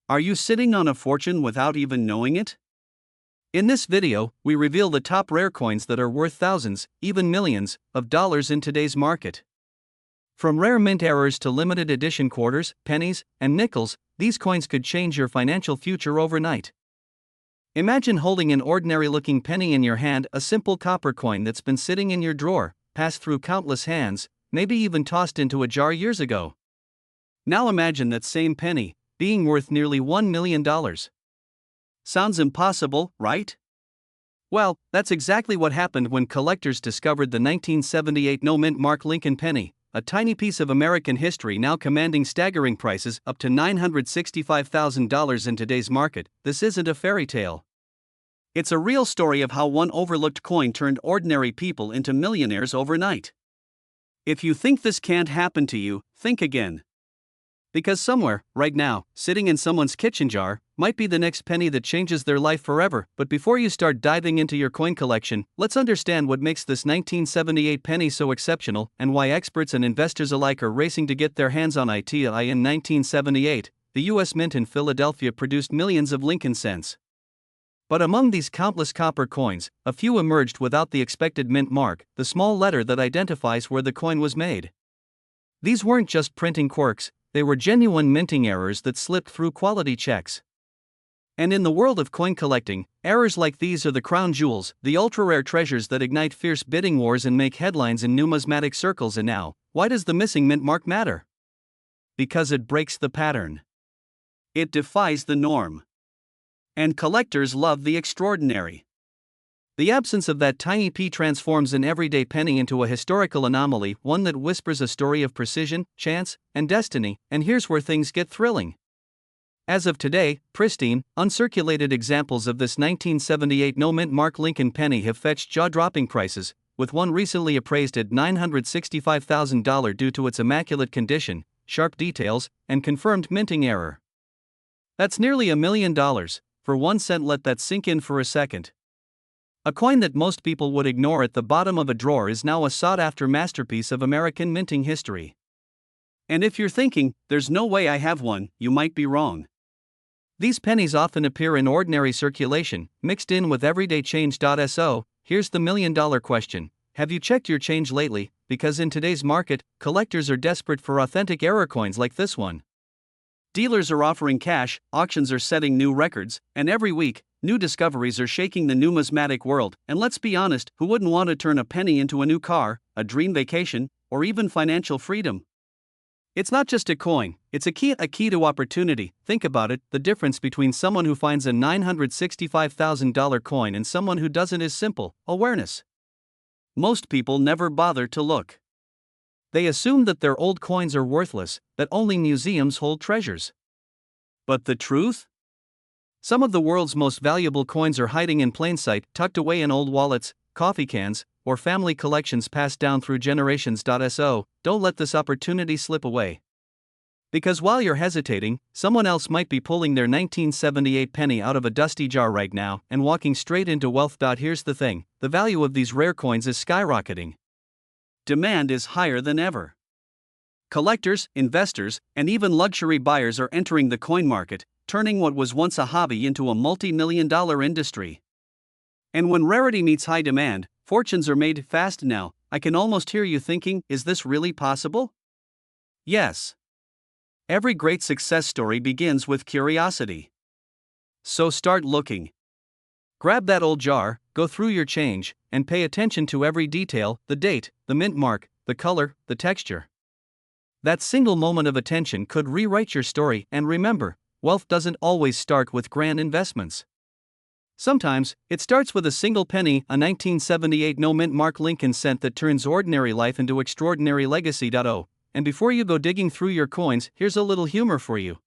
Are you sitting on a fortune without even knowing it? In this video, we reveal the top rare coins that are worth thousands, even millions, of dollars in today's market. From rare mint errors to limited edition quarters, pennies, and nickels, these coins could change your financial future overnight. Imagine holding an ordinary-looking penny in your hand, a simple copper coin that's been sitting in your drawer, passed through countless hands, maybe even tossed into a jar years ago. Now imagine that same penny being worth nearly $1 million. Sounds impossible, right? Well, that's exactly what happened when collectors discovered the 1978 no-mint mark Lincoln penny, a tiny piece of American history now commanding staggering prices up to $965,000 in today's market. This isn't a fairy tale. It's a real story of how one overlooked coin turned ordinary people into millionaires overnight. If you think this can't happen to you, think again. Because somewhere, right now, sitting in someone's kitchen jar, might be the next penny that changes their life forever. But before you start diving into your coin collection, let's understand what makes this 1978 penny so exceptional and why experts and investors alike are racing to get their hands on it. In 1978, the U.S. Mint in Philadelphia produced millions of Lincoln cents. But among these countless copper coins, a few emerged without the expected mint mark, the small letter that identifies where the coin was made. These weren't just printing quirks. They were genuine minting errors that slipped through quality checks. And in the world of coin collecting, errors like these are the crown jewels, the ultra-rare treasures that ignite fierce bidding wars and make headlines in numismatic circles. And now, why does the missing mint mark matter? Because it breaks the pattern. It defies the norm. And collectors love the extraordinary. The absence of that tiny P transforms an everyday penny into a historical anomaly, one that whispers a story of precision, chance, and destiny. And here's where things get thrilling. As of today, pristine, uncirculated examples of this 1978 no-mint mark Lincoln penny have fetched jaw-dropping prices, with one recently appraised at $965,000 due to its immaculate condition, sharp details, and confirmed minting error. That's nearly $1 million. For 1 cent, let that sink in for a second. A coin that most people would ignore at the bottom of a drawer is now a sought-after masterpiece of American minting history. And if you're thinking, there's no way I have one, you might be wrong. These pennies often appear in ordinary circulation, mixed in with everyday change. So, here's the million-dollar question. Have you checked your change lately? Because in today's market, collectors are desperate for authentic error coins like this one. Dealers are offering cash, auctions are setting new records, and every week, new discoveries are shaking the numismatic world. And let's be honest, who wouldn't want to turn a penny into a new car, a dream vacation, or even financial freedom? It's not just a coin, it's a key to opportunity. Think about it, the difference between someone who finds a $965,000 coin and someone who doesn't is simple: awareness. Most people never bother to look. They assume that their old coins are worthless, that only museums hold treasures. But the truth? Some of the world's most valuable coins are hiding in plain sight, tucked away in old wallets, coffee cans, or family collections passed down through generations. So, don't let this opportunity slip away. Because while you're hesitating, someone else might be pulling their 1978 penny out of a dusty jar right now and walking straight into wealth. Here's the thing, the value of these rare coins is skyrocketing. Demand is higher than ever. Collectors, investors, and even luxury buyers are entering the coin market, turning what was once a hobby into a multi-million-dollar industry. And when rarity meets high demand, fortunes are made fast. Now, I can almost hear you thinking, is this really possible? Yes. Every great success story begins with curiosity. So start looking. Grab that old jar, go through your change, and pay attention to every detail: the date, the mint mark, the color, the texture. That single moment of attention could rewrite your story. And remember, wealth doesn't always start with grand investments. Sometimes, it starts with a single penny, a 1978 no-mint mark Lincoln cent that turns ordinary life into extraordinary legacy. And before you go digging through your coins, here's a little humor for you.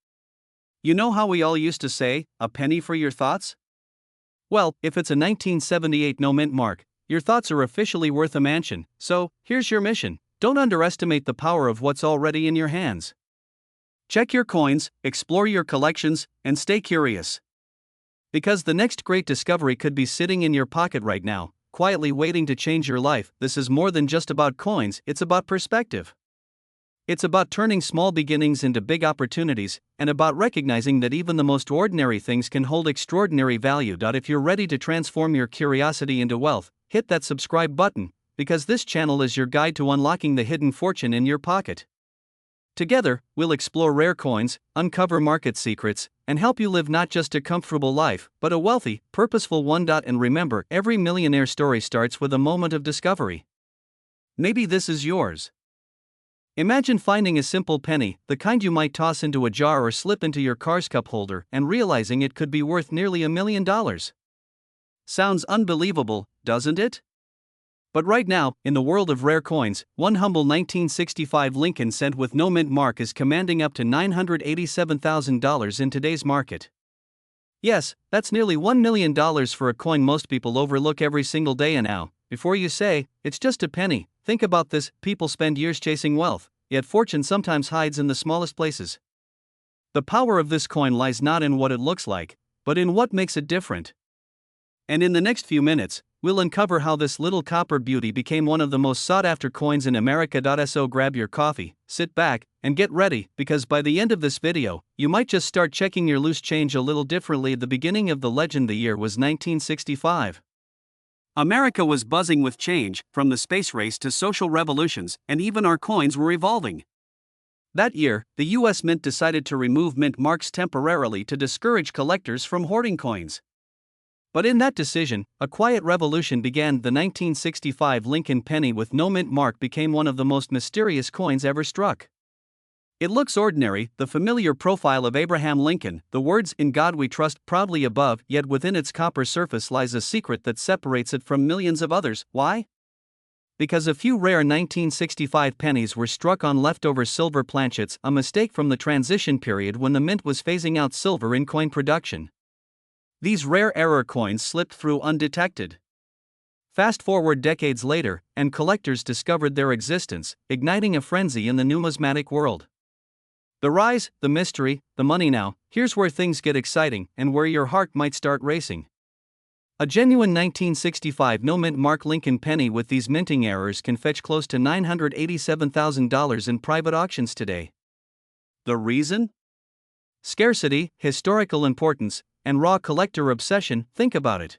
You know how we all used to say, a penny for your thoughts? Well, if it's a 1978 no-mint mark, your thoughts are officially worth a mansion. So, here's your mission. Don't underestimate the power of what's already in your hands. Check your coins, explore your collections, and stay curious. Because the next great discovery could be sitting in your pocket right now, quietly waiting to change your life. This is more than just about coins, it's about perspective. It's about turning small beginnings into big opportunities, and about recognizing that even the most ordinary things can hold extraordinary value. If you're ready to transform your curiosity into wealth, hit that subscribe button, because this channel is your guide to unlocking the hidden fortune in your pocket. Together, we'll explore rare coins, uncover market secrets, and help you live not just a comfortable life, but a wealthy, purposeful one. And remember, every millionaire story starts with a moment of discovery. Maybe this is yours. Imagine finding a simple penny, the kind you might toss into a jar or slip into your car's cup holder, and realizing it could be worth nearly $1 million. Sounds unbelievable, doesn't it? But right now, in the world of rare coins, one humble 1965 Lincoln cent with no mint mark is commanding up to $987,000 in today's market. Yes, that's nearly $1 million for a coin most people overlook every single day. And now, before you say, it's just a penny, think about this: people spend years chasing wealth, yet fortune sometimes hides in the smallest places. The power of this coin lies not in what it looks like, but in what makes it different. And in the next few minutes, we'll uncover how this little copper beauty became one of the most sought-after coins in America. So grab your coffee, sit back, and get ready, because by the end of this video, you might just start checking your loose change a little differently. At the beginning of the legend, the year was 1965. America was buzzing with change, from the space race to social revolutions, and even our coins were evolving. That year, the U.S. Mint decided to remove mint marks temporarily to discourage collectors from hoarding coins. But in that decision, a quiet revolution began. The 1965 Lincoln penny with no mint mark became one of the most mysterious coins ever struck. It looks ordinary, the familiar profile of Abraham Lincoln, the words "In God We Trust" proudly above, yet within its copper surface lies a secret that separates it from millions of others. Why? Because a few rare 1965 pennies were struck on leftover silver planchets, a mistake from the transition period when the mint was phasing out silver in coin production. These rare error coins slipped through undetected. Fast forward decades later, and collectors discovered their existence, igniting a frenzy in the numismatic world. The rise, the mystery, the money. Now, here's where things get exciting, and where your heart might start racing. A genuine 1965 no mint mark Lincoln penny with these minting errors can fetch close to $987,000 in private auctions today. The reason? Scarcity, historical importance, and raw collector obsession. Think about it.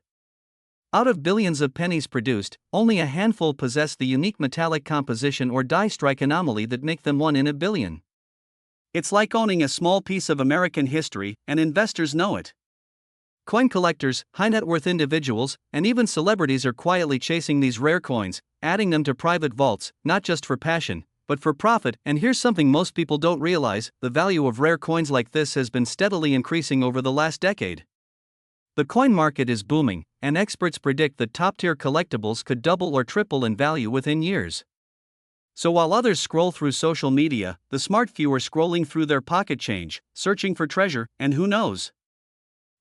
Out of billions of pennies produced, only a handful possess the unique metallic composition or die strike anomaly that make them one in a billion. It's like owning a small piece of American history, and investors know it. Coin collectors, high net worth individuals, and even celebrities are quietly chasing these rare coins, adding them to private vaults, not just for passion, but for profit. And here's something most people don't realize: the value of rare coins like this has been steadily increasing over the last decade. The coin market is booming, and experts predict that top-tier collectibles could double or triple in value within years. So while others scroll through social media, the smart few are scrolling through their pocket change, searching for treasure, and who knows?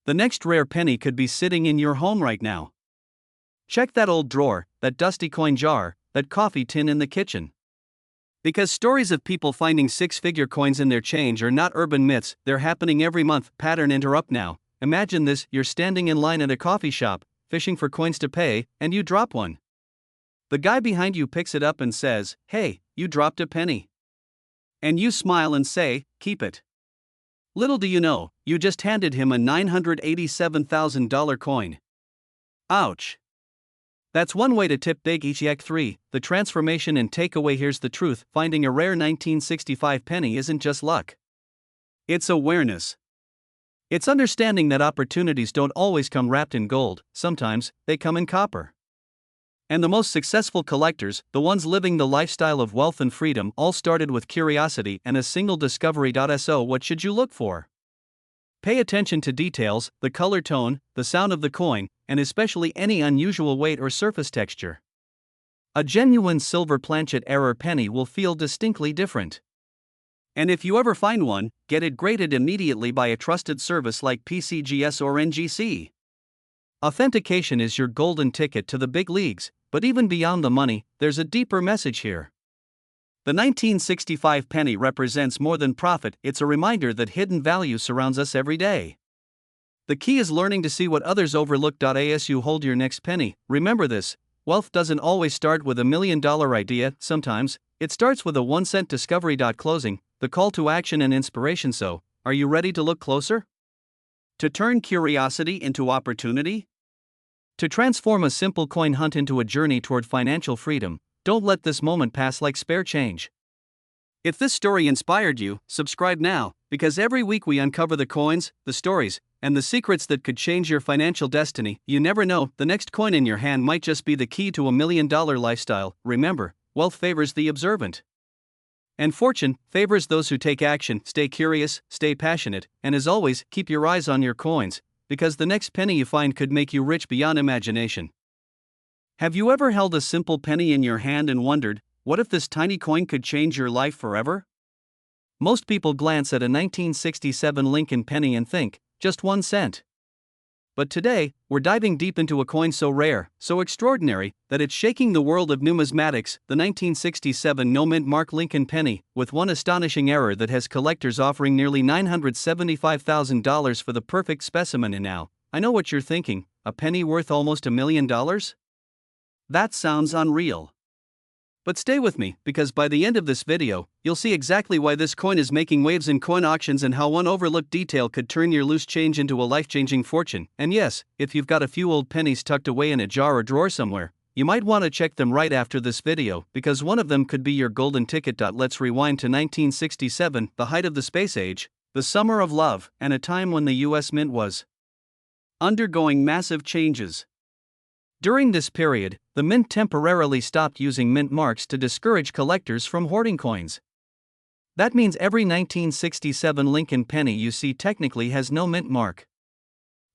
The next rare penny could be sitting in your home right now. Check that old drawer, that dusty coin jar, that coffee tin in the kitchen. Because stories of people finding six-figure coins in their change are not urban myths, they're happening every month. Pattern interrupt now. Imagine this: you're standing in line at a coffee shop, fishing for coins to pay, and you drop one. The guy behind you picks it up and says, "Hey, you dropped a penny." And you smile and say, "Keep it." Little do you know, you just handed him a $987,000 coin. Ouch. That's one way to tip big. Yak 3, the transformation and takeaway. Here's the truth: finding a rare 1965 penny isn't just luck. It's awareness. It's understanding that opportunities don't always come wrapped in gold, sometimes they come in copper. And the most successful collectors, the ones living the lifestyle of wealth and freedom, all started with curiosity and a single discovery. So what should you look for? Pay attention to details: the color tone, the sound of the coin, and especially any unusual weight or surface texture. A genuine silver planchet error penny will feel distinctly different. And if you ever find one, get it graded immediately by a trusted service like PCGS or NGC. Authentication is your golden ticket to the big leagues. But even beyond the money, there's a deeper message here. The 1965 penny represents more than profit, it's a reminder that hidden value surrounds us every day. The key is learning to see what others overlook. As you hold your next penny, remember this: wealth doesn't always start with $1 million idea, sometimes It starts with a 1 cent discovery. Closing, the call to action and inspiration. So, are you ready to look closer? To turn curiosity into opportunity? To transform a simple coin hunt into a journey toward financial freedom? Don't let this moment pass like spare change. If this story inspired you, subscribe now, because every week we uncover the coins, the stories, and the secrets that could change your financial destiny. You never know, the next coin in your hand might just be the key to $1 million lifestyle. Remember, wealth favors the observant, and fortune favors those who take action. Stay curious, stay passionate, and as always, keep your eyes on your coins, because the next penny you find could make you rich beyond imagination. Have you ever held a simple penny in your hand and wondered, what if this tiny coin could change your life forever? Most people glance at a 1967 Lincoln penny and think, just 1 cent. But today, we're diving deep into a coin so rare, so extraordinary, that it's shaking the world of numismatics, the 1967 no-mint mark Lincoln penny, with one astonishing error that has collectors offering nearly $975,000 for the perfect specimen. And now, I know what you're thinking, a penny worth almost $1 million? That sounds unreal. But stay with me, because by the end of this video, you'll see exactly why this coin is making waves in coin auctions and how one overlooked detail could turn your loose change into a life-changing fortune. And yes, if you've got a few old pennies tucked away in a jar or drawer somewhere, you might want to check them right after this video, because one of them could be your golden ticket. Let's rewind to 1967, the height of the space age, the summer of love, and a time when the US Mint was undergoing massive changes. During this period, the Mint temporarily stopped using mint marks to discourage collectors from hoarding coins. That means every 1967 Lincoln penny you see technically has no mint mark.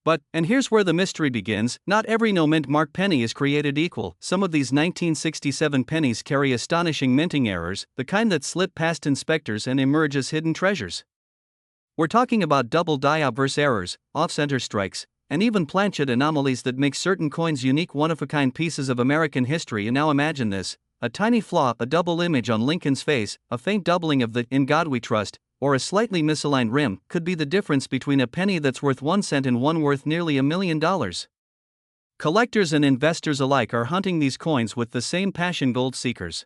But, and here's where the mystery begins, not every no mint mark penny is created equal. Some of these 1967 pennies carry astonishing minting errors, the kind that slip past inspectors and emerge as hidden treasures. We're talking about double die obverse errors, off-center strikes, and even planchet anomalies that make certain coins unique, one-of-a-kind pieces of American history. And now imagine this: a tiny flaw, a double image on Lincoln's face, a faint doubling of the "In God We Trust," or a slightly misaligned rim, could be the difference between a penny that's worth 1 cent and one worth nearly $1 million. Collectors and investors alike are hunting these coins with the same passion gold seekers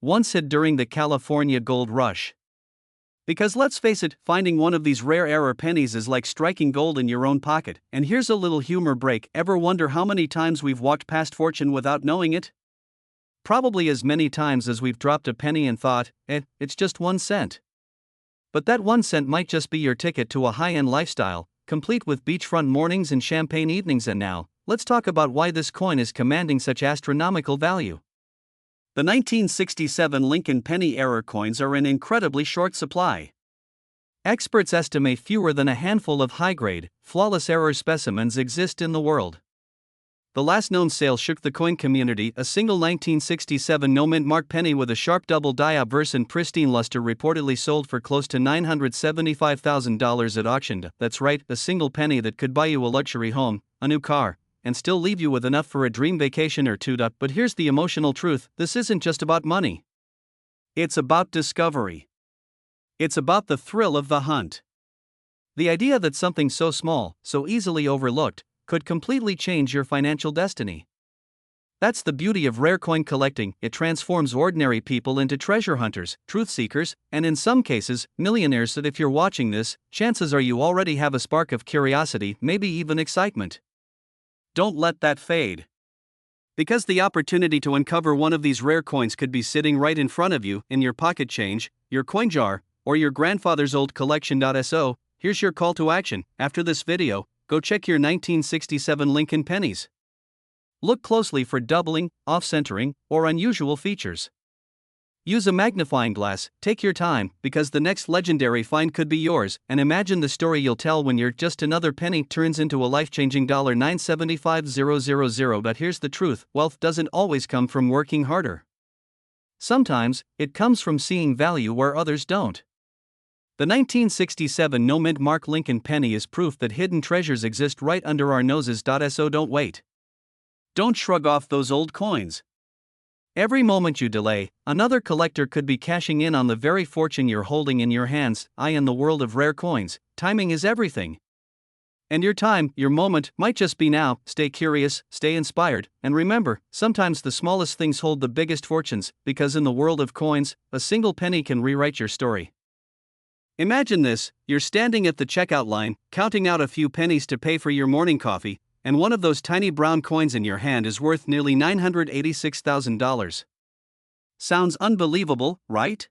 once had during the California gold rush. Because let's face it, finding one of these rare error pennies is like striking gold in your own pocket. And here's a little humor break: ever wonder how many times we've walked past fortune without knowing it? Probably as many times as we've dropped a penny and thought, it's just 1 cent. But that 1 cent might just be your ticket to a high-end lifestyle, complete with beachfront mornings and champagne evenings. And now, let's talk about why this coin is commanding such astronomical value. The 1967 Lincoln penny error coins are in incredibly short supply. Experts estimate fewer than a handful of high-grade, flawless error specimens exist in the world. The last known sale shook the coin community. A single 1967 no-mint mark penny with a sharp double die obverse and pristine luster reportedly sold for close to $975,000 at auction. That's right, a single penny that could buy you a luxury home, a new car, and still leave you with enough for a dream vacation or two. But here's the emotional truth: this isn't just about money. It's about discovery. It's about the thrill of the hunt. The idea that something so small, so easily overlooked, could completely change your financial destiny. That's the beauty of rare coin collecting. It transforms ordinary people into treasure hunters, truth seekers, and in some cases, millionaires. That if you're watching this, chances are you already have a spark of curiosity, maybe even excitement. Don't let that fade. Because the opportunity to uncover one of these rare coins could be sitting right in front of you, in your pocket change, your coin jar, or your grandfather's old collection. So, here's your call to action. After this video, go check your 1967 Lincoln pennies. Look closely for doubling, off-centering, or unusual features. Use a magnifying glass, take your time, because the next legendary find could be yours, and imagine the story you'll tell when your just another penny turns into a life-changing $975,000. But here's the truth: wealth doesn't always come from working harder. Sometimes, it comes from seeing value where others don't. The 1967 no-mint mark Lincoln penny is proof that hidden treasures exist right under our noses. So don't wait. Don't shrug off those old coins. Every moment you delay, another collector could be cashing in on the very fortune you're holding in your hands. In the world of rare coins, timing is everything. And your time, your moment, might just be now. Stay curious, stay inspired, and remember, sometimes the smallest things hold the biggest fortunes, because in the world of coins, a single penny can rewrite your story. Imagine this: you're standing at the checkout line, counting out a few pennies to pay for your morning coffee, and one of those tiny brown coins in your hand is worth nearly $986,000. Sounds unbelievable, right?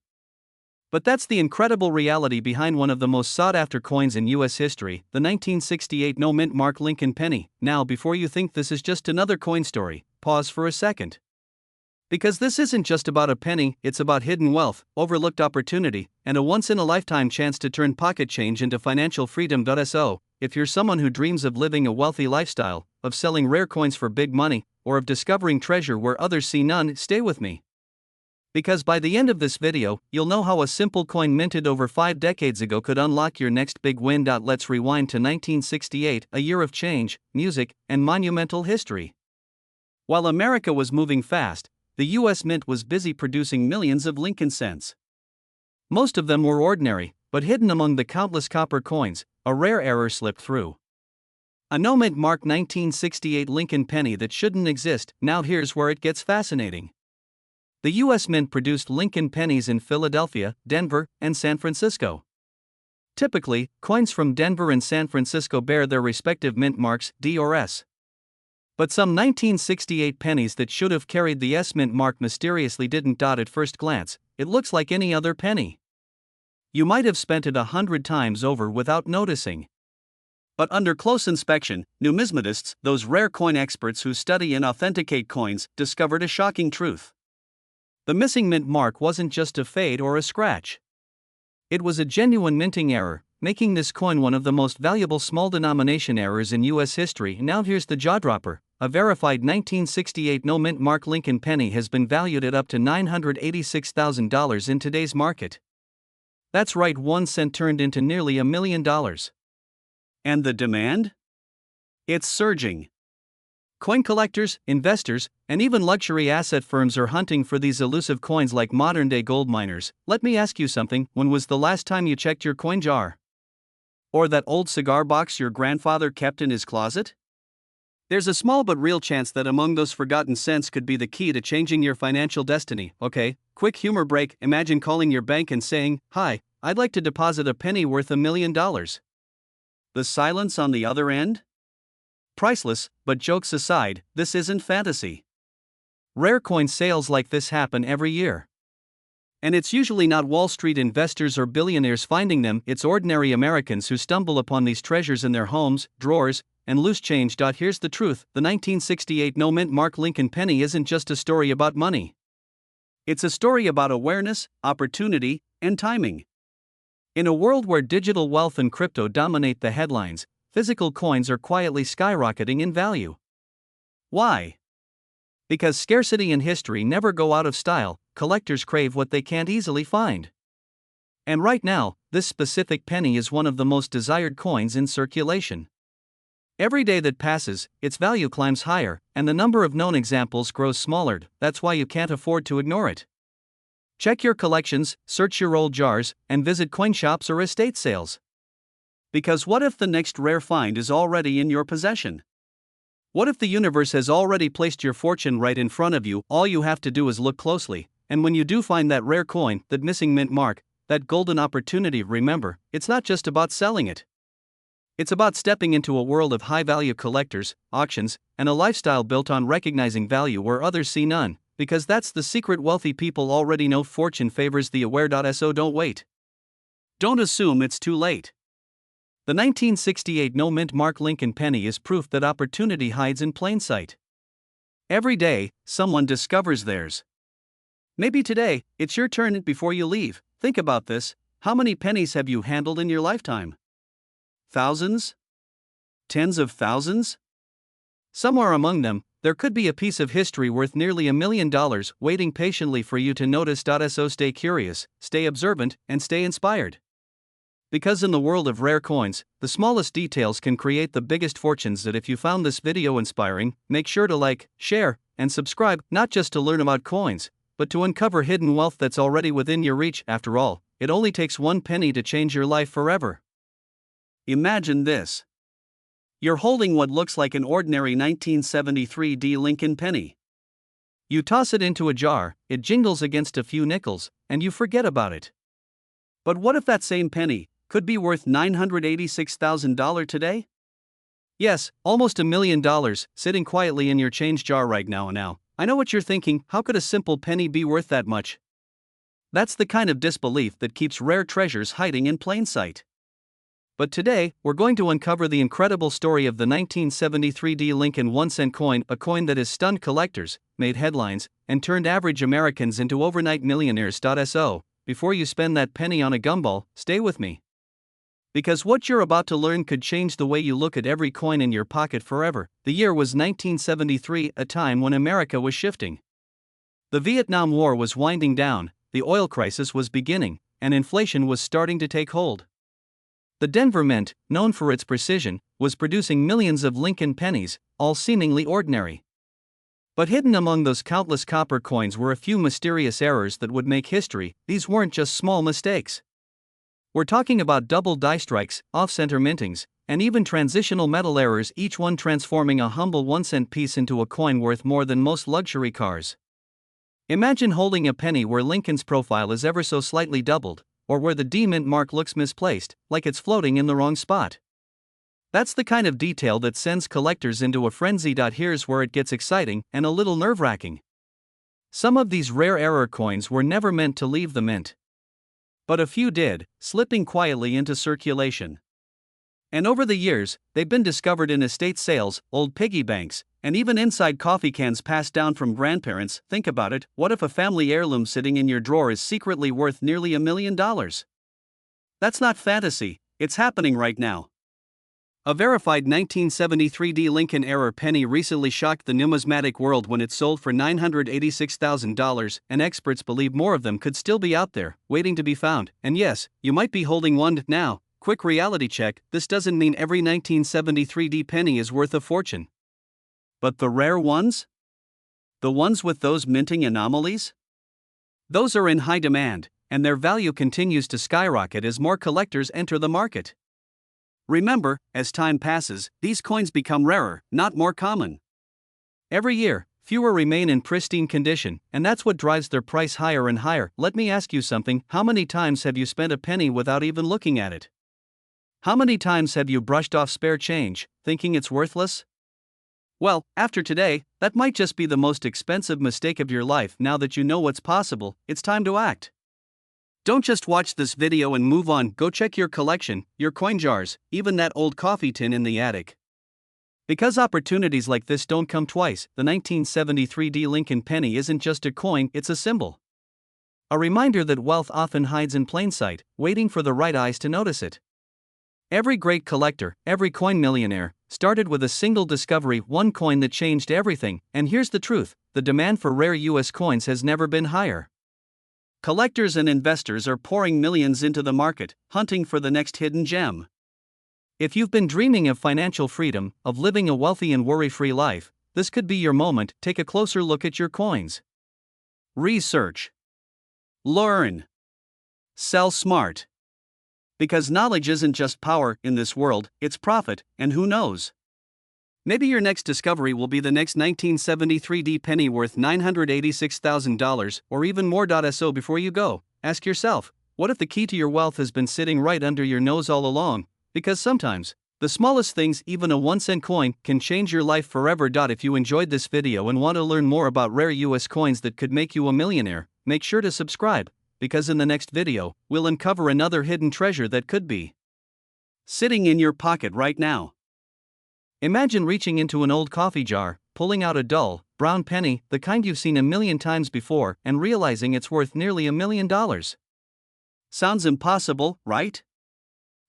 But that's the incredible reality behind one of the most sought-after coins in U.S. history, the 1968 no-mint mark Lincoln penny. Now, before you think this is just another coin story, pause for a second. Because this isn't just about a penny, it's about hidden wealth, overlooked opportunity, and a once-in-a-lifetime chance to turn pocket change into financial freedom. So, if you're someone who dreams of living a wealthy lifestyle, of selling rare coins for big money, or of discovering treasure where others see none, stay with me. Because by the end of this video, you'll know how a simple coin minted over 5 decades ago could unlock your next big win. Let's rewind to 1968, a year of change, music, and monumental history. While America was moving fast, the U.S. Mint was busy producing millions of Lincoln cents. Most of them were ordinary, but hidden among the countless copper coins, a rare error slipped through. A no-mint mark 1968 Lincoln penny that shouldn't exist. Now here's where it gets fascinating. The U.S. Mint produced Lincoln pennies in Philadelphia, Denver, and San Francisco. Typically, coins from Denver and San Francisco bear their respective mint marks, D or S. But some 1968 pennies that should have carried the S mint mark mysteriously didn't. At first glance, it looks like any other penny. You might have spent it 100 times over without noticing. But under close inspection, numismatists, those rare coin experts who study and authenticate coins, discovered a shocking truth. The missing mint mark wasn't just a fade or a scratch. It was a genuine minting error, making this coin one of the most valuable small denomination errors in U.S. history. Now here's the jaw-dropper: a verified 1968 no-mint mark Lincoln penny has been valued at up to $986,000 in today's market. That's right, 1 cent turned into nearly $1 million. And the demand? It's surging. Coin collectors, investors, and even luxury asset firms are hunting for these elusive coins like modern-day gold miners. Let me ask you something: when was the last time you checked your coin jar? Or that old cigar box your grandfather kept in his closet? There's a small but real chance that among those forgotten cents could be the key to changing your financial destiny. Okay, quick humor break. Imagine calling your bank and saying, "Hi, I'd like to deposit a penny worth $1 million. The silence on the other end? Priceless. But jokes aside, this isn't fantasy. Rare coin sales like this happen every year. And it's usually not Wall Street investors or billionaires finding them, it's ordinary Americans who stumble upon these treasures in their homes, drawers, and loose change. Here's the truth: the 1968 no-mint mark Lincoln penny isn't just a story about money. It's a story about awareness, opportunity, and timing. In a world where digital wealth and crypto dominate the headlines, physical coins are quietly skyrocketing in value. Why? Because scarcity and history never go out of style. Collectors crave what they can't easily find. And right now, this specific penny is one of the most desired coins in circulation. Every day that passes, its value climbs higher, and the number of known examples grows smaller. That's why you can't afford to ignore it. Check your collections, search your old jars, and visit coin shops or estate sales. Because what if the next rare find is already in your possession? What if the universe has already placed your fortune right in front of you? All you have to do is look closely, and when you do find that rare coin, that missing mint mark, that golden opportunity, remember, it's not just about selling it. It's about stepping into a world of high-value collectors, auctions, and a lifestyle built on recognizing value where others see none, because that's the secret wealthy people already know. Fortune favors the aware. So don't wait. Don't assume it's too late. The 1968 no-mint mark Lincoln penny is proof that opportunity hides in plain sight. Every day, someone discovers theirs. Maybe today, it's your turn. Before you leave, think about this: how many pennies have you handled in your lifetime? Thousands? Tens of thousands? Somewhere among them, there could be a piece of history worth nearly $1 million waiting patiently for you to notice. So stay curious, stay observant, and stay inspired. Because in the world of rare coins, the smallest details can create the biggest fortunes. If you found this video inspiring, make sure to like, share, and subscribe, not just to learn about coins, but to uncover hidden wealth that's already within your reach. After all, it only takes 1 penny to change your life forever. Imagine this. You're holding what looks like an ordinary 1973 D Lincoln penny. You toss it into a jar, it jingles against a few nickels, and you forget about it. But what if that same penny could be worth $986,000 today? Yes, almost $1 million, sitting quietly in your change jar right now. I know what you're thinking, how could a simple penny be worth that much? That's the kind of disbelief that keeps rare treasures hiding in plain sight. But today, we're going to uncover the incredible story of the 1973 D Lincoln 1-cent coin, a coin that has stunned collectors, made headlines, and turned average Americans into overnight millionaires. So, before you spend that penny on a gumball, stay with me. Because what you're about to learn could change the way you look at every coin in your pocket forever. The year was 1973, a time when America was shifting. The Vietnam War was winding down, the oil crisis was beginning, and inflation was starting to take hold. The Denver Mint, known for its precision, was producing millions of Lincoln pennies, all seemingly ordinary. But hidden among those countless copper coins were a few mysterious errors that would make history. These weren't just small mistakes. We're talking about double die strikes, off-center mintings, and even transitional metal errors, each one transforming a humble 1-cent piece into a coin worth more than most luxury cars. Imagine holding a penny where Lincoln's profile is ever so slightly doubled, or where the D Mint mark looks misplaced, like it's floating in the wrong spot. That's the kind of detail that sends collectors into a frenzy. Here's where it gets exciting and a little nerve-wracking. Some of these rare error coins were never meant to leave the mint. But a few did, slipping quietly into circulation. And over the years, they've been discovered in estate sales, old piggy banks, and even inside coffee cans passed down from grandparents. Think about it, what if a family heirloom sitting in your drawer is secretly worth nearly $1 million? That's not fantasy, it's happening right now. A verified 1973 D Lincoln error penny recently shocked the numismatic world when it sold for $986,000, and experts believe more of them could still be out there, waiting to be found. And yes, you might be holding one now. Quick reality check, this doesn't mean every 1973 D penny is worth a fortune. But the rare ones? The ones with those minting anomalies? Those are in high demand, and their value continues to skyrocket as more collectors enter the market. Remember, as time passes, these coins become rarer, not more common. Every year, fewer remain in pristine condition, and that's what drives their price higher and higher. Let me ask you something, how many times have you spent a penny without even looking at it? How many times have you brushed off spare change, thinking it's worthless? Well, after today, that might just be the most expensive mistake of your life. Now that you know what's possible, it's time to act. Don't just watch this video and move on, go check your collection, your coin jars, even that old coffee tin in the attic. Because opportunities like this don't come twice, the 1973 D Lincoln penny isn't just a coin, it's a symbol. A reminder that wealth often hides in plain sight, waiting for the right eyes to notice it. Every great collector, every coin millionaire, started with a single discovery, one coin that changed everything. And here's the truth, the demand for rare US coins has never been higher. Collectors and investors are pouring millions into the market, hunting for the next hidden gem. If you've been dreaming of financial freedom, of living a wealthy and worry-free life, this could be your moment. Take a closer look at your coins. Research. Learn. Sell smart. Because knowledge isn't just power in this world, it's profit, and who knows? Maybe your next discovery will be the next 1973 D penny worth $986,000 or even more. So before you go, ask yourself, what if the key to your wealth has been sitting right under your nose all along? Because sometimes, the smallest things, even a 1-cent coin, can change your life forever. If you enjoyed this video and want to learn more about rare US coins that could make you a millionaire, make sure to subscribe, because in the next video, we'll uncover another hidden treasure that could be sitting in your pocket right now. Imagine reaching into an old coffee jar, pulling out a dull, brown penny, the kind you've seen a million times before, and realizing it's worth nearly $1 million. Sounds impossible, right?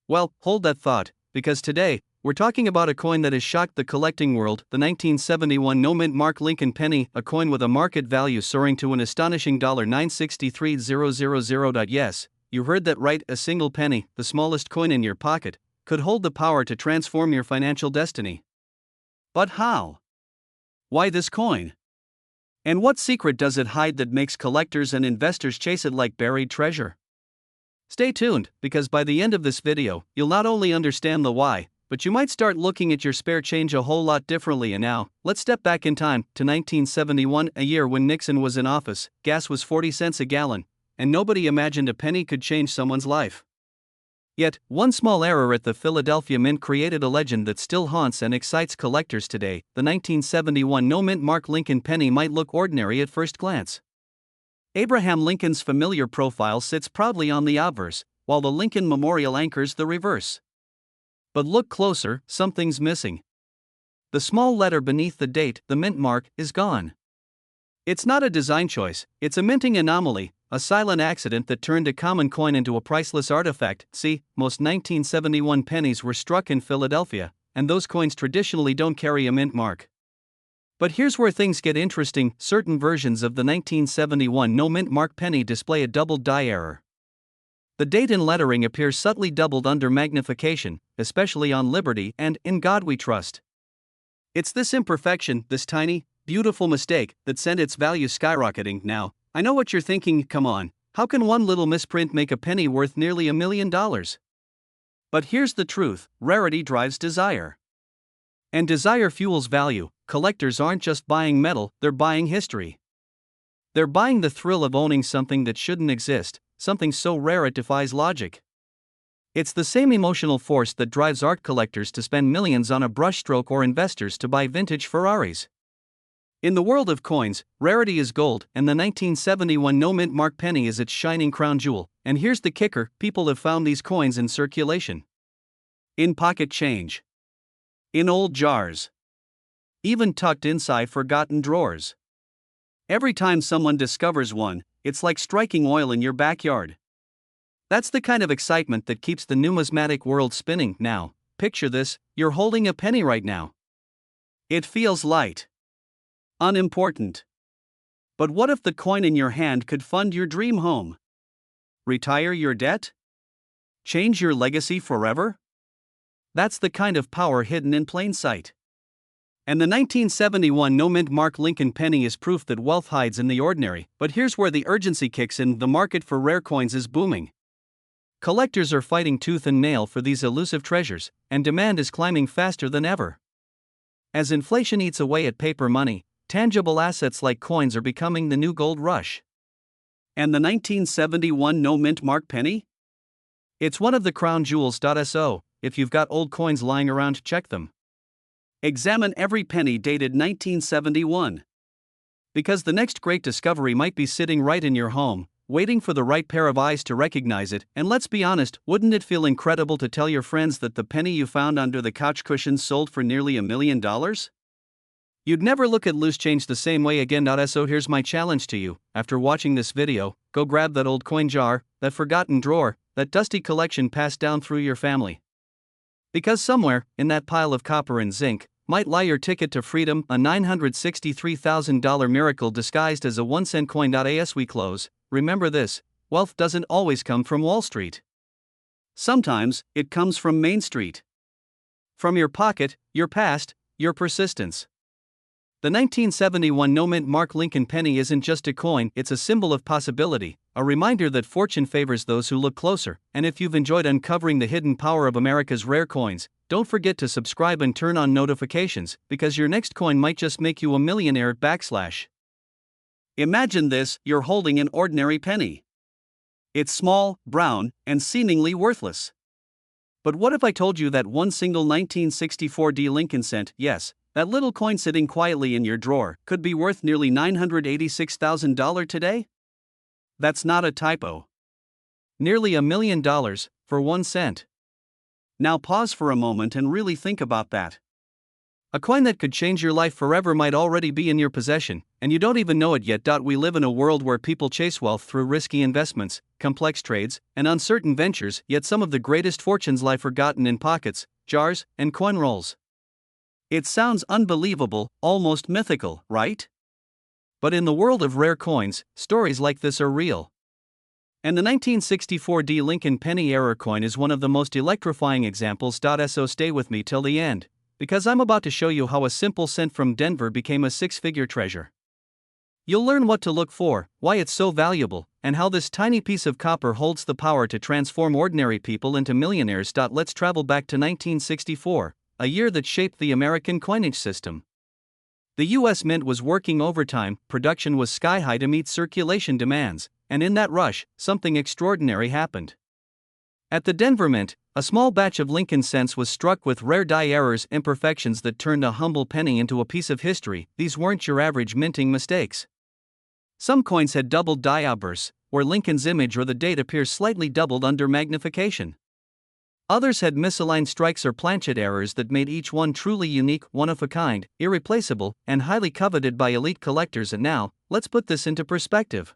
Well, hold that thought, because today, we're talking about a coin that has shocked the collecting world, the 1971 no-mint mark Lincoln penny, a coin with a market value soaring to an astonishing $963,000. Yes, you heard that right, a single penny, the smallest coin in your pocket, could hold the power to transform your financial destiny. But how? Why this coin? And what secret does it hide that makes collectors and investors chase it like buried treasure? Stay tuned, because by the end of this video, you'll not only understand the why, but you might start looking at your spare change a whole lot differently. And now, let's step back in time to 1971, a year when Nixon was in office, gas was 40 cents a gallon, and nobody imagined a penny could change someone's life. Yet, one small error at the Philadelphia Mint created a legend that still haunts and excites collectors today. The 1971 no-mint mark Lincoln penny might look ordinary at first glance. Abraham Lincoln's familiar profile sits proudly on the obverse, while the Lincoln Memorial anchors the reverse. But look closer, something's missing. The small letter beneath the date, the mint mark, is gone. It's not a design choice, it's a minting anomaly, a silent accident that turned a common coin into a priceless artifact. See, most 1971 pennies were struck in Philadelphia, and those coins traditionally don't carry a mint mark. But here's where things get interesting. Certain versions of the 1971 no mint mark penny display a doubled die error. The date and lettering appears subtly doubled under magnification, especially on Liberty and In God We Trust. It's this imperfection, this tiny, beautiful mistake, that sent its value skyrocketing. Now, I know what you're thinking, come on, how can one little misprint make a penny worth nearly $1 million? But here's the truth, rarity drives desire. And desire fuels value. Collectors aren't just buying metal, they're buying history. They're buying the thrill of owning something that shouldn't exist, something so rare it defies logic. It's the same emotional force that drives art collectors to spend millions on a brushstroke or investors to buy vintage Ferraris. In the world of coins, rarity is gold, and the 1971 no-mint mark penny is its shining crown jewel. And here's the kicker, people have found these coins in circulation. In pocket change. In old jars. Even tucked inside forgotten drawers. Every time someone discovers one, it's like striking oil in your backyard. That's the kind of excitement that keeps the numismatic world spinning. Now, picture this, you're holding a penny right now. It feels light. Unimportant. But what if the coin in your hand could fund your dream home? Retire your debt? Change your legacy forever? That's the kind of power hidden in plain sight. And the 1971 no-mint mark Lincoln penny is proof that wealth hides in the ordinary. But here's where the urgency kicks in, the market for rare coins is booming. Collectors are fighting tooth and nail for these elusive treasures, and demand is climbing faster than ever. As inflation eats away at paper money, tangible assets like coins are becoming the new gold rush. And the 1971 no-mint mark penny? It's one of the crown jewels. So, if you've got old coins lying around, check them. Examine every penny dated 1971. Because the next great discovery might be sitting right in your home, waiting for the right pair of eyes to recognize it. And let's be honest, wouldn't it feel incredible to tell your friends that the penny you found under the couch cushions sold for nearly $1 million? You'd never look at loose change the same way again. So here's my challenge to you, after watching this video, go grab that old coin jar, that forgotten drawer, that dusty collection passed down through your family. Because somewhere, in that pile of copper and zinc, might lie your ticket to freedom, a $963,000 miracle disguised as a 1-cent coin. As we close, remember this, wealth doesn't always come from Wall Street. Sometimes, it comes from Main Street. From your pocket, your past, your persistence. The 1971 no-mint mark Lincoln penny isn't just a coin, it's a symbol of possibility, a reminder that fortune favors those who look closer. And if you've enjoyed uncovering the hidden power of America's rare coins, don't forget to subscribe and turn on notifications, because your next coin might just make you a millionaire. Imagine this, you're holding an ordinary penny. It's small, brown, and seemingly worthless. But what if I told you that one single 1964 Lincoln cent, yes, that little coin sitting quietly in your drawer, could be worth nearly $986,000 today? That's not a typo. Nearly $1 million, for 1 cent. Now pause for a moment and really think about that. A coin that could change your life forever might already be in your possession, and you don't even know it yet. We live in a world where people chase wealth through risky investments, complex trades, and uncertain ventures, yet some of the greatest fortunes lie forgotten in pockets, jars, and coin rolls. It sounds unbelievable, almost mythical, right? But in the world of rare coins, stories like this are real. And the 1964 Lincoln penny error coin is one of the most electrifying examples. So stay with me till the end, because I'm about to show you how a simple cent from Denver became a 6-figure treasure. You'll learn what to look for, why it's so valuable, and how this tiny piece of copper holds the power to transform ordinary people into millionaires. Let's travel back to 1964, a year that shaped the American coinage system. The U.S. Mint was working overtime, production was sky high to meet circulation demands, and in that rush, something extraordinary happened. At the Denver Mint, a small batch of Lincoln cents was struck with rare die errors, imperfections that turned a humble penny into a piece of history. These weren't your average minting mistakes. Some coins had doubled die outbursts, where Lincoln's image or the date appears slightly doubled under magnification. Others had misaligned strikes or planchet errors that made each one truly unique, one of a kind, irreplaceable, and highly coveted by elite collectors. And now, let's put this into perspective.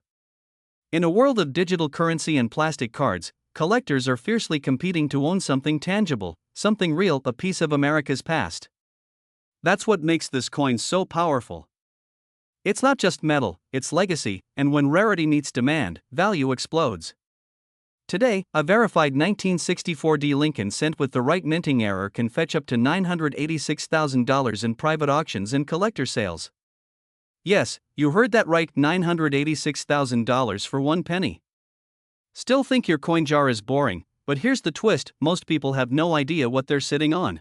In a world of digital currency and plastic cards, collectors are fiercely competing to own something tangible, something real, a piece of America's past. That's what makes this coin so powerful. It's not just metal, it's legacy, and when rarity meets demand, value explodes. Today, a verified 1964D Lincoln cent with the right minting error can fetch up to $986,000 in private auctions and collector sales. Yes, you heard that right, $986,000 for one penny. Still think your coin jar is boring, but here's the twist: most people have no idea what they're sitting on.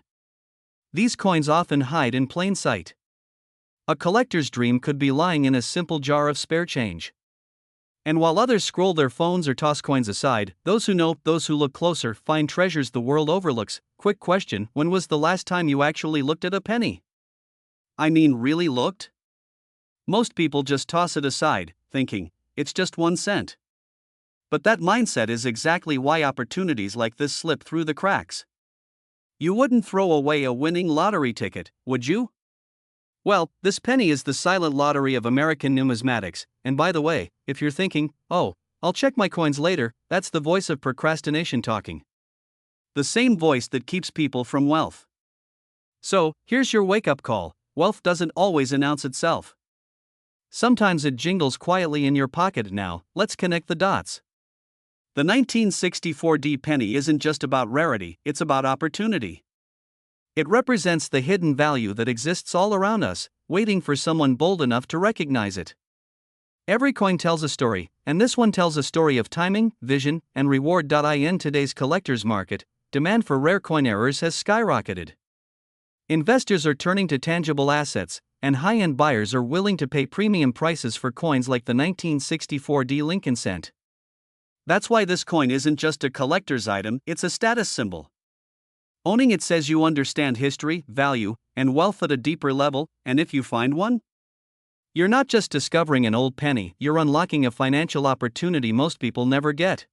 These coins often hide in plain sight. A collector's dream could be lying in a simple jar of spare change. And while others scroll their phones or toss coins aside, those who know, those who look closer, find treasures the world overlooks. Quick question: when was the last time you actually looked at a penny? I mean, really looked? Most people just toss it aside, thinking, it's just 1 cent. But that mindset is exactly why opportunities like this slip through the cracks. You wouldn't throw away a winning lottery ticket, would you? Well, this penny is the silent lottery of American numismatics, and by the way, if you're thinking, oh, I'll check my coins later, that's the voice of procrastination talking. The same voice that keeps people from wealth. So, here's your wake-up call: wealth doesn't always announce itself. Sometimes it jingles quietly in your pocket. Now, let's connect the dots. The 1964D penny isn't just about rarity, it's about opportunity. It represents the hidden value that exists all around us, waiting for someone bold enough to recognize it. Every coin tells a story, and this one tells a story of timing, vision, and reward. In today's collector's market, demand for rare coin errors has skyrocketed. Investors are turning to tangible assets, and high-end buyers are willing to pay premium prices for coins like the 1964D Lincoln cent. That's why this coin isn't just a collector's item, it's a status symbol. Owning it says you understand history, value, and wealth at a deeper level, and if you find one, you're not just discovering an old penny, you're unlocking a financial opportunity most people never get.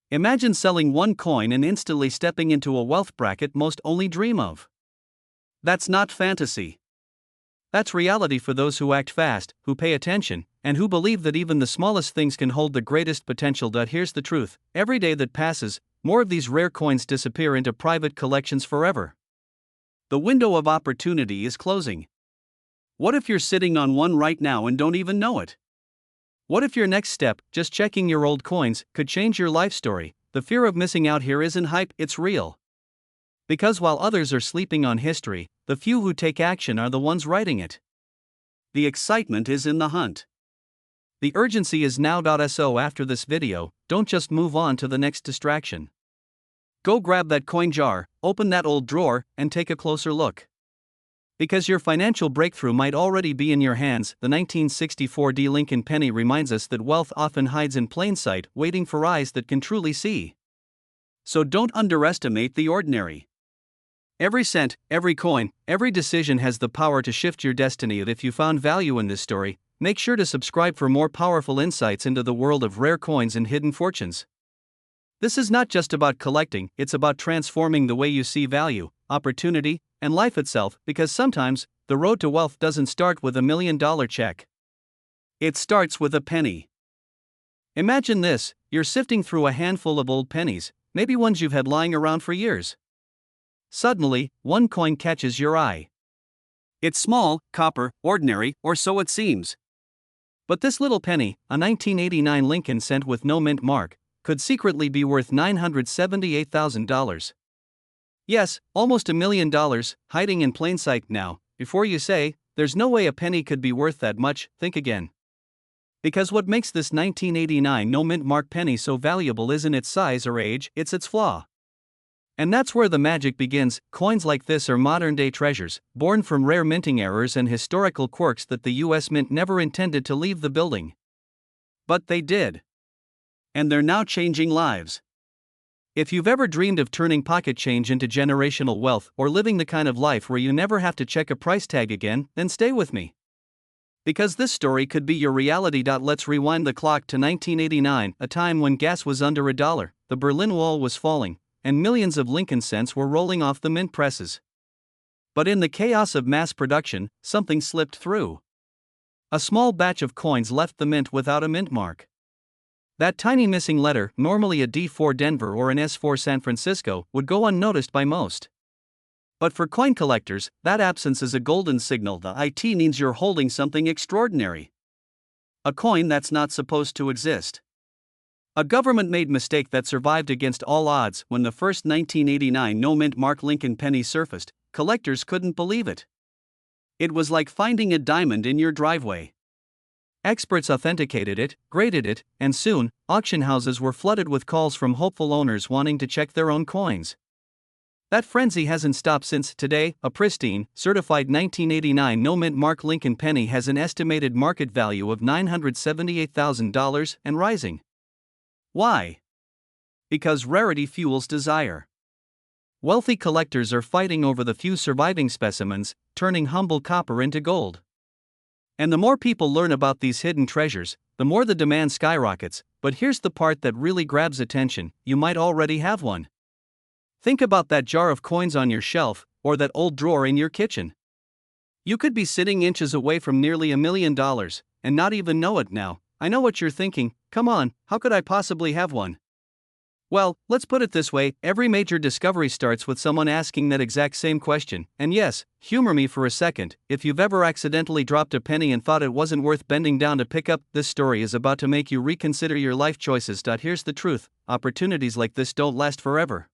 Imagine selling one coin and instantly stepping into a wealth bracket most only dream of. That's not fantasy. That's reality for those who act fast, who pay attention, and who believe that even the smallest things can hold the greatest potential. Here's the truth: every day that passes, more of these rare coins disappear into private collections forever. The window of opportunity is closing. What if you're sitting on one right now and don't even know it? What if your next step, just checking your old coins, could change your life story? The fear of missing out here isn't hype, it's real. Because while others are sleeping on history, the few who take action are the ones writing it. The excitement is in the hunt. The urgency is now. So after this video, don't just move on to the next distraction. Go grab that coin jar, open that old drawer, and take a closer look. Because your financial breakthrough might already be in your hands. The 1964D Lincoln penny reminds us that wealth often hides in plain sight, waiting for eyes that can truly see. So don't underestimate the ordinary. Every cent, every coin, every decision has the power to shift your destiny. And if you found value in this story, make sure to subscribe for more powerful insights into the world of rare coins and hidden fortunes. This is not just about collecting, it's about transforming the way you see value, opportunity, and life itself, because sometimes, the road to wealth doesn't start with $1 million check. It starts with a penny. Imagine this: you're sifting through a handful of old pennies, maybe ones you've had lying around for years. Suddenly, one coin catches your eye. It's small, copper, ordinary, or so it seems. But this little penny, a 1989 Lincoln cent with no mint mark, could secretly be worth $978,000. Yes, almost $1 million, hiding in plain sight. Now, before you say, there's no way a penny could be worth that much, think again. Because what makes this 1989 no mint mark penny so valuable isn't its size or age, it's its flaw. And that's where the magic begins. Coins like this are modern day treasures, born from rare minting errors and historical quirks that the US Mint never intended to leave the building. But they did. And they're now changing lives. If you've ever dreamed of turning pocket change into generational wealth or living the kind of life where you never have to check a price tag again, then stay with me. Because this story could be your reality. Let's rewind the clock to 1989, a time when gas was under $1, the Berlin Wall was falling, and millions of Lincoln cents were rolling off the mint presses. But in the chaos of mass production, something slipped through. A small batch of coins left the mint without a mint mark. That tiny missing letter, normally a D for Denver or an S for San Francisco, would go unnoticed by most. But for coin collectors, that absence is a golden signal. The IT means you're holding something extraordinary. A coin that's not supposed to exist. A government-made mistake that survived against all odds. When the first 1989 no mint mark Lincoln penny surfaced, collectors couldn't believe it. It was like finding a diamond in your driveway. Experts authenticated it, graded it, and soon, auction houses were flooded with calls from hopeful owners wanting to check their own coins. That frenzy hasn't stopped since. Today, a pristine, certified 1989 no mint mark Lincoln penny has an estimated market value of $978,000 and rising. Why? Because rarity fuels desire. Wealthy collectors are fighting over the few surviving specimens, turning humble copper into gold. And the more people learn about these hidden treasures, the more the demand skyrockets. But here's the part that really grabs attention: you might already have one. Think about that jar of coins on your shelf, or that old drawer in your kitchen. You could be sitting inches away from nearly $1 million, and not even know it. Now, I know what you're thinking: come on, how could I possibly have one? Well, let's put it this way: every major discovery starts with someone asking that exact same question. And yes, humor me for a second, if you've ever accidentally dropped a penny and thought it wasn't worth bending down to pick up, this story is about to make you reconsider your life choices. Here's the truth: opportunities like this don't last forever.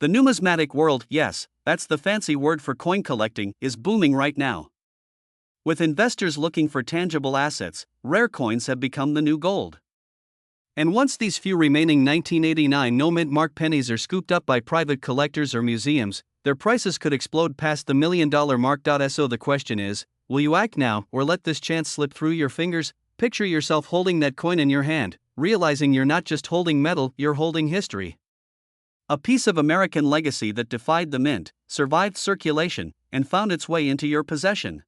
The numismatic world, yes, that's the fancy word for coin collecting, is booming right now. With investors looking for tangible assets, rare coins have become the new gold. And once these few remaining 1989 no mint mark pennies are scooped up by private collectors or museums, their prices could explode past the $1 million mark. So the question is, will you act now or let this chance slip through your fingers? Picture yourself holding that coin in your hand, realizing you're not just holding metal, you're holding history. A piece of American legacy that defied the mint, survived circulation, and found its way into your possession.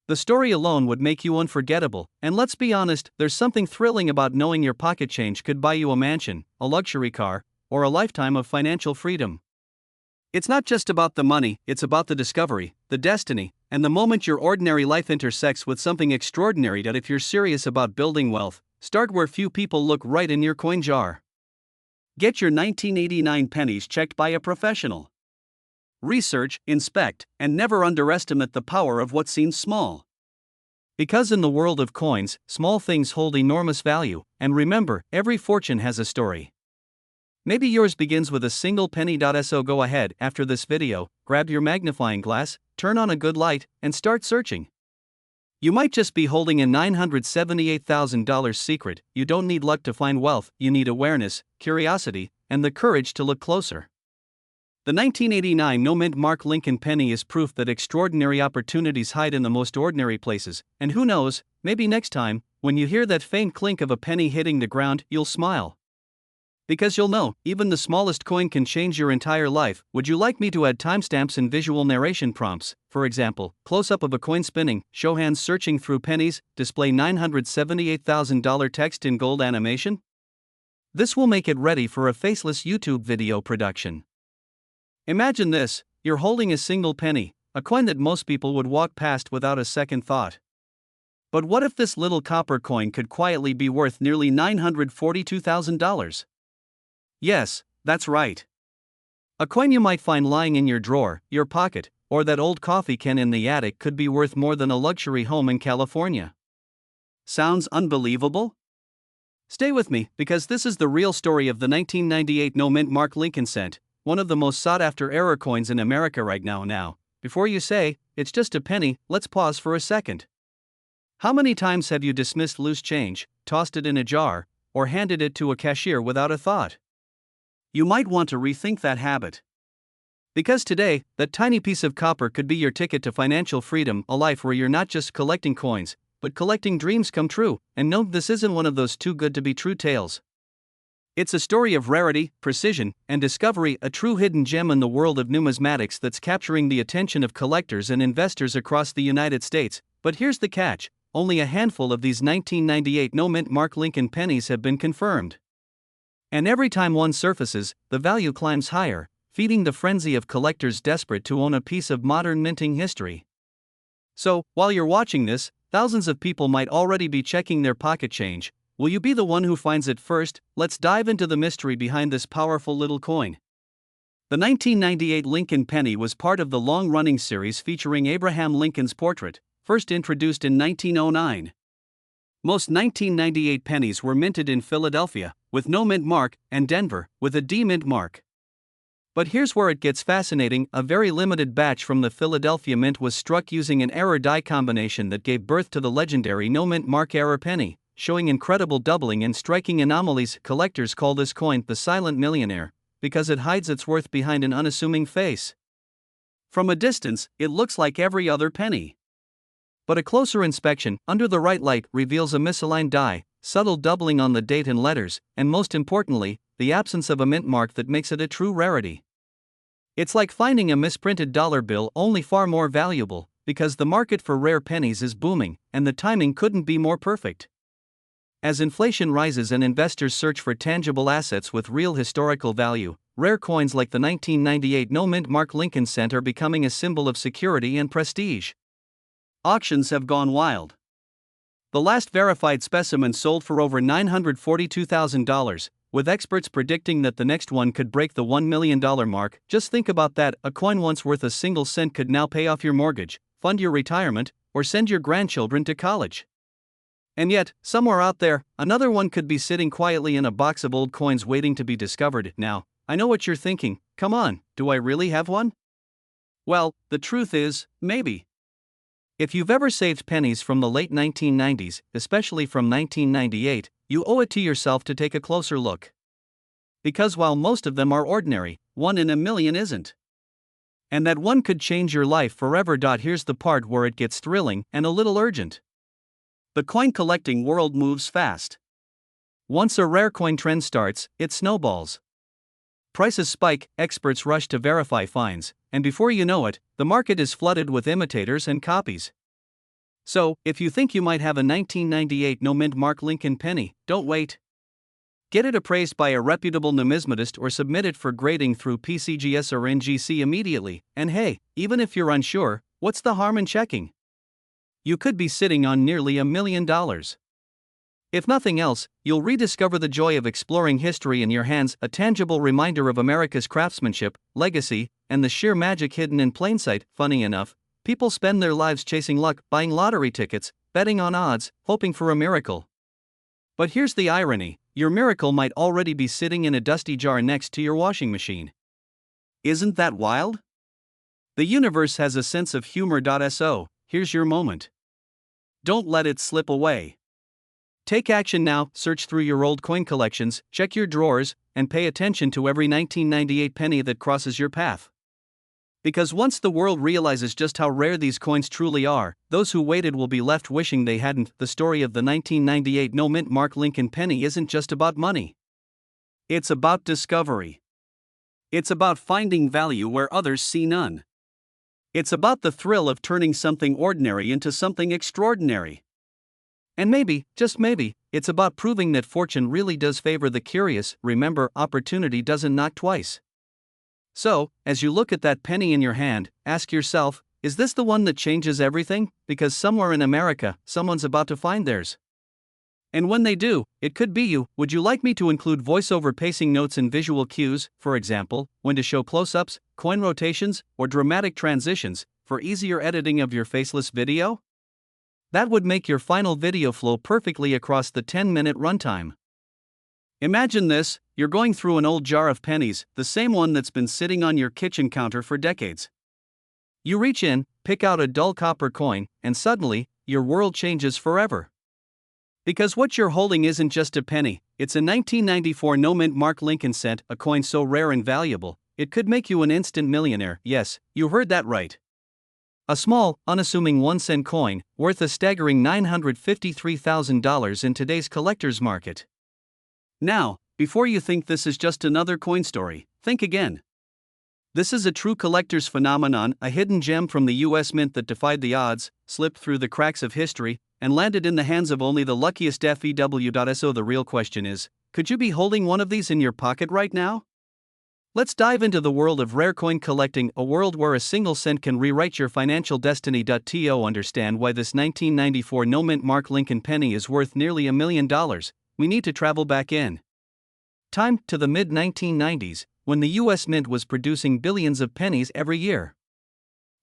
The story alone would make you unforgettable, and let's be honest, there's something thrilling about knowing your pocket change could buy you a mansion, a luxury car, or a lifetime of financial freedom. It's not just about the money, it's about the discovery, the destiny, and the moment your ordinary life intersects with something extraordinary. If you're serious about building wealth, start where few people look: right in your coin jar. Get your 1989 pennies checked by a professional. Research, inspect, and never underestimate the power of what seems small. Because in the world of coins, small things hold enormous value, and remember, every fortune has a story. Maybe yours begins with a single penny. So go ahead, after this video, grab your magnifying glass, turn on a good light, and start searching. You might just be holding a $978,000 secret. You don't need luck to find wealth, you need awareness, curiosity, and the courage to look closer. The 1989 no mint mark Lincoln penny is proof that extraordinary opportunities hide in the most ordinary places, and who knows, maybe next time, when you hear that faint clink of a penny hitting the ground, you'll smile. Because you'll know, even the smallest coin can change your entire life. Would you like me to add timestamps and visual narration prompts? For example, close-up of a coin spinning, show hands searching through pennies, display $978,000 text in gold animation? This will make it ready for a faceless YouTube video production. Imagine this: you're holding a single penny, a coin that most people would walk past without a second thought. But what if this little copper coin could quietly be worth nearly $942,000? Yes, that's right. A coin you might find lying in your drawer, your pocket, or that old coffee can in the attic could be worth more than a luxury home in California. Sounds unbelievable? Stay with me, because this is the real story of the 1998 no mint mark Lincoln cent, one of the most sought-after error coins in America right now. Before you say, it's just a penny, let's pause for a second. How many times have you dismissed loose change, tossed it in a jar, or handed it to a cashier without a thought? You might want to rethink that habit. Because today, that tiny piece of copper could be your ticket to financial freedom, a life where you're not just collecting coins, but collecting dreams come true. And no, this isn't one of those too good to be true tales. It's a story of rarity, precision, and discovery, a true hidden gem in the world of numismatics that's capturing the attention of collectors and investors across the United States. But here's the catch: only a handful of these 1998 no-mint mark Lincoln pennies have been confirmed. And every time one surfaces, the value climbs higher, feeding the frenzy of collectors desperate to own a piece of modern minting history. So, while you're watching this, thousands of people might already be checking their pocket change. Will you be the one who finds it first? Let's dive into the mystery behind this powerful little coin. The 1998 Lincoln penny was part of the long-running series featuring Abraham Lincoln's portrait, first introduced in 1909. Most 1998 pennies were minted in Philadelphia, with no mint mark, and Denver, with a D mint mark. But here's where it gets fascinating: a very limited batch from the Philadelphia Mint was struck using an error die combination that gave birth to the legendary no mint mark error penny, showing incredible doubling and striking anomalies. Collectors call this coin the silent millionaire, because it hides its worth behind an unassuming face. From a distance, it looks like every other penny. But a closer inspection, under the right light, reveals a misaligned die, subtle doubling on the date and letters, and most importantly, the absence of a mint mark that makes it a true rarity. It's like finding a misprinted dollar bill, only far more valuable, because the market for rare pennies is booming, and the timing couldn't be more perfect. As inflation rises and investors search for tangible assets with real historical value, rare coins like the 1998 no-mint mark Lincoln cent are becoming a symbol of security and prestige. Auctions have gone wild. The last verified specimen sold for over $942,000, with experts predicting that the next one could break the $1 million mark. Just think about that: a coin once worth a single cent could now pay off your mortgage, fund your retirement, or send your grandchildren to college. And yet, somewhere out there, another one could be sitting quietly in a box of old coins waiting to be discovered. Now, I know what you're thinking: come on, do I really have one? Well, the truth is, maybe. If you've ever saved pennies from the late 1990s, especially from 1998, you owe it to yourself to take a closer look. Because while most of them are ordinary, one in a million isn't. And that one could change your life forever. Here's the part where it gets thrilling and a little urgent. The coin collecting world moves fast. Once a rare coin trend starts, it snowballs. Prices spike, experts rush to verify finds, and before you know it, the market is flooded with imitators and copies. So, if you think you might have a 1998 no-mint mark Lincoln penny, don't wait. Get it appraised by a reputable numismatist or submit it for grading through PCGS or NGC immediately. And hey, even if you're unsure, what's the harm in checking? You could be sitting on nearly $1 million. If nothing else, you'll rediscover the joy of exploring history in your hands, a tangible reminder of America's craftsmanship, legacy, and the sheer magic hidden in plain sight. Funny enough, people spend their lives chasing luck, buying lottery tickets, betting on odds, hoping for a miracle. But here's the irony: your miracle might already be sitting in a dusty jar next to your washing machine. Isn't that wild? The universe has a sense of humor. So, here's your moment. Don't let it slip away. Take action now: search through your old coin collections, check your drawers, and pay attention to every 1998 penny that crosses your path. Because once the world realizes just how rare these coins truly are, those who waited will be left wishing they hadn't. The story of the 1998 no-mint mark Lincoln penny isn't just about money. It's about discovery. It's about finding value where others see none. It's about the thrill of turning something ordinary into something extraordinary. And maybe, just maybe, it's about proving that fortune really does favor the curious. Remember, opportunity doesn't knock twice. So, as you look at that penny in your hand, ask yourself, is this the one that changes everything? Because somewhere in America, someone's about to find theirs. And when they do, it could be you. Would you like me to include voiceover pacing notes and visual cues, for example, when to show close-ups, coin rotations, or dramatic transitions, for easier editing of your faceless video? That would make your final video flow perfectly across the 10-minute runtime. Imagine this: you're going through an old jar of pennies, the same one that's been sitting on your kitchen counter for decades. You reach in, pick out a dull copper coin, and suddenly, your world changes forever. Because what you're holding isn't just a penny, it's a 1994 no-mint Mark Lincoln cent, a coin so rare and valuable, it could make you an instant millionaire. Yes, you heard that right. A small, unassuming 1-cent coin, worth a staggering $953,000 in today's collector's market. Now, before you think this is just another coin story, think again. This is a true collector's phenomenon, a hidden gem from the US Mint that defied the odds, slipped through the cracks of history, and landed in the hands of only the luckiest FEW.SO. The real question is, could you be holding one of these in your pocket right now? Let's dive into the world of rare coin collecting, a world where a single cent can rewrite your financial destiny. To understand why this 1994 no-mint Mark Lincoln penny is worth nearly $1 million, we need to travel back in time to the mid-1990s, when the US Mint was producing billions of pennies every year.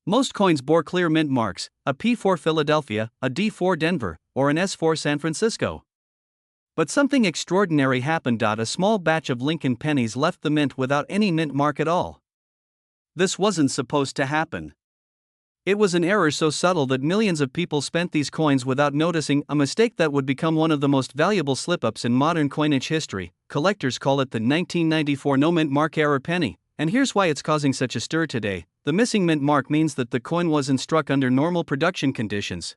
Most coins bore clear mint marks, a P for Philadelphia, a D for Denver, or an S for San Francisco. But something extraordinary happened. A small batch of Lincoln pennies left the mint without any mint mark at all. This wasn't supposed to happen. It was an error so subtle that millions of people spent these coins without noticing, a mistake that would become one of the most valuable slip-ups in modern coinage history. Collectors call it the 1994 no-mint mark error penny, and here's why it's causing such a stir today. The missing mint mark means that the coin wasn't struck under normal production conditions.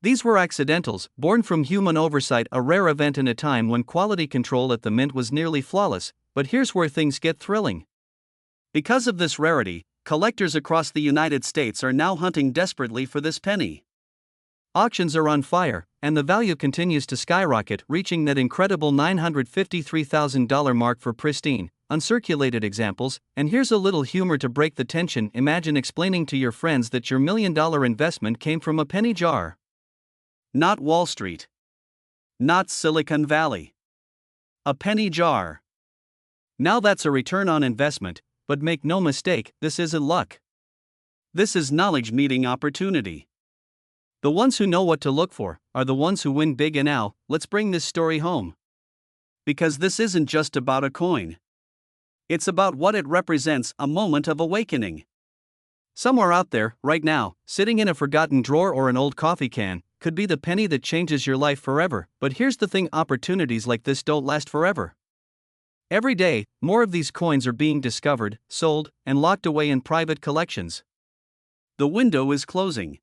These were accidentals, born from human oversight, a rare event in a time when quality control at the mint was nearly flawless. But here's where things get thrilling. Because of this rarity, collectors across the United States are now hunting desperately for this penny. Auctions are on fire, and the value continues to skyrocket, reaching that incredible $953,000 mark for pristine, uncirculated examples. And here's a little humor to break the tension. Imagine explaining to your friends that your $1 million investment came from a penny jar. Not Wall Street. Not Silicon Valley. A penny jar. Now that's a return on investment, but make no mistake, this isn't luck. This is knowledge meeting opportunity. The ones who know what to look for are the ones who win big. And now, let's bring this story home. Because this isn't just about a coin. It's about what it represents, a moment of awakening. Somewhere out there, right now, sitting in a forgotten drawer or an old coffee can, could be the penny that changes your life forever. But here's the thing, opportunities like this don't last forever. Every day, more of these coins are being discovered, sold, and locked away in private collections. The window is closing.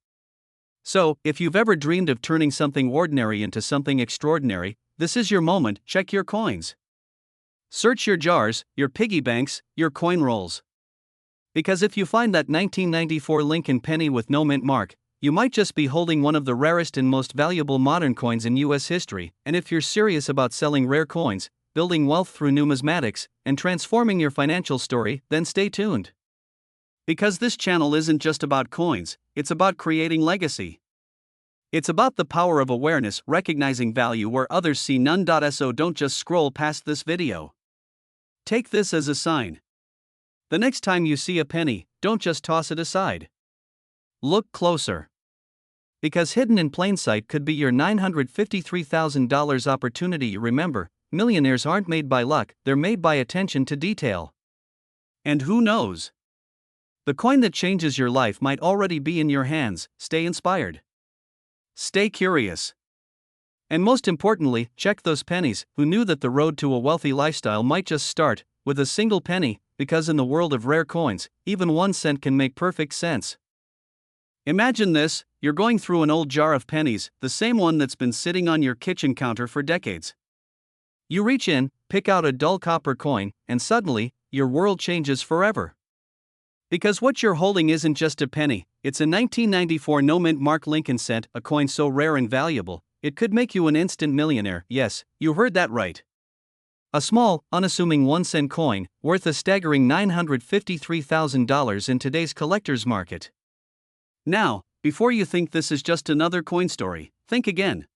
So, if you've ever dreamed of turning something ordinary into something extraordinary, this is your moment. Check your coins. Search your jars, your piggy banks, your coin rolls. Because if you find that 1994 Lincoln penny with no mint mark, you might just be holding one of the rarest and most valuable modern coins in US history. And if you're serious about selling rare coins, building wealth through numismatics, and transforming your financial story, then stay tuned. Because this channel isn't just about coins, it's about creating legacy. It's about the power of awareness, recognizing value where others see none. So don't just scroll past this video. Take this as a sign. The next time you see a penny, don't just toss it aside. Look closer. Because hidden in plain sight could be your $953,000 opportunity. Remember, millionaires aren't made by luck, they're made by attention to detail. And who knows? The coin that changes your life might already be in your hands. Stay inspired. Stay curious. And most importantly, check those pennies. Who knew that the road to a wealthy lifestyle might just start with a single penny? Because in the world of rare coins, even 1 cent can make perfect sense. Imagine this, you're going through an old jar of pennies, the same one that's been sitting on your kitchen counter for decades. You reach in, pick out a dull copper coin, and suddenly, your world changes forever. Because what you're holding isn't just a penny, it's a 1994 no-mint Mark Lincoln cent, a coin so rare and valuable, it could make you an instant millionaire. Yes, you heard that right. A small, unassuming 1-cent coin, worth a staggering $953,000 in today's collector's market. Now, before you think this is just another coin story, think again.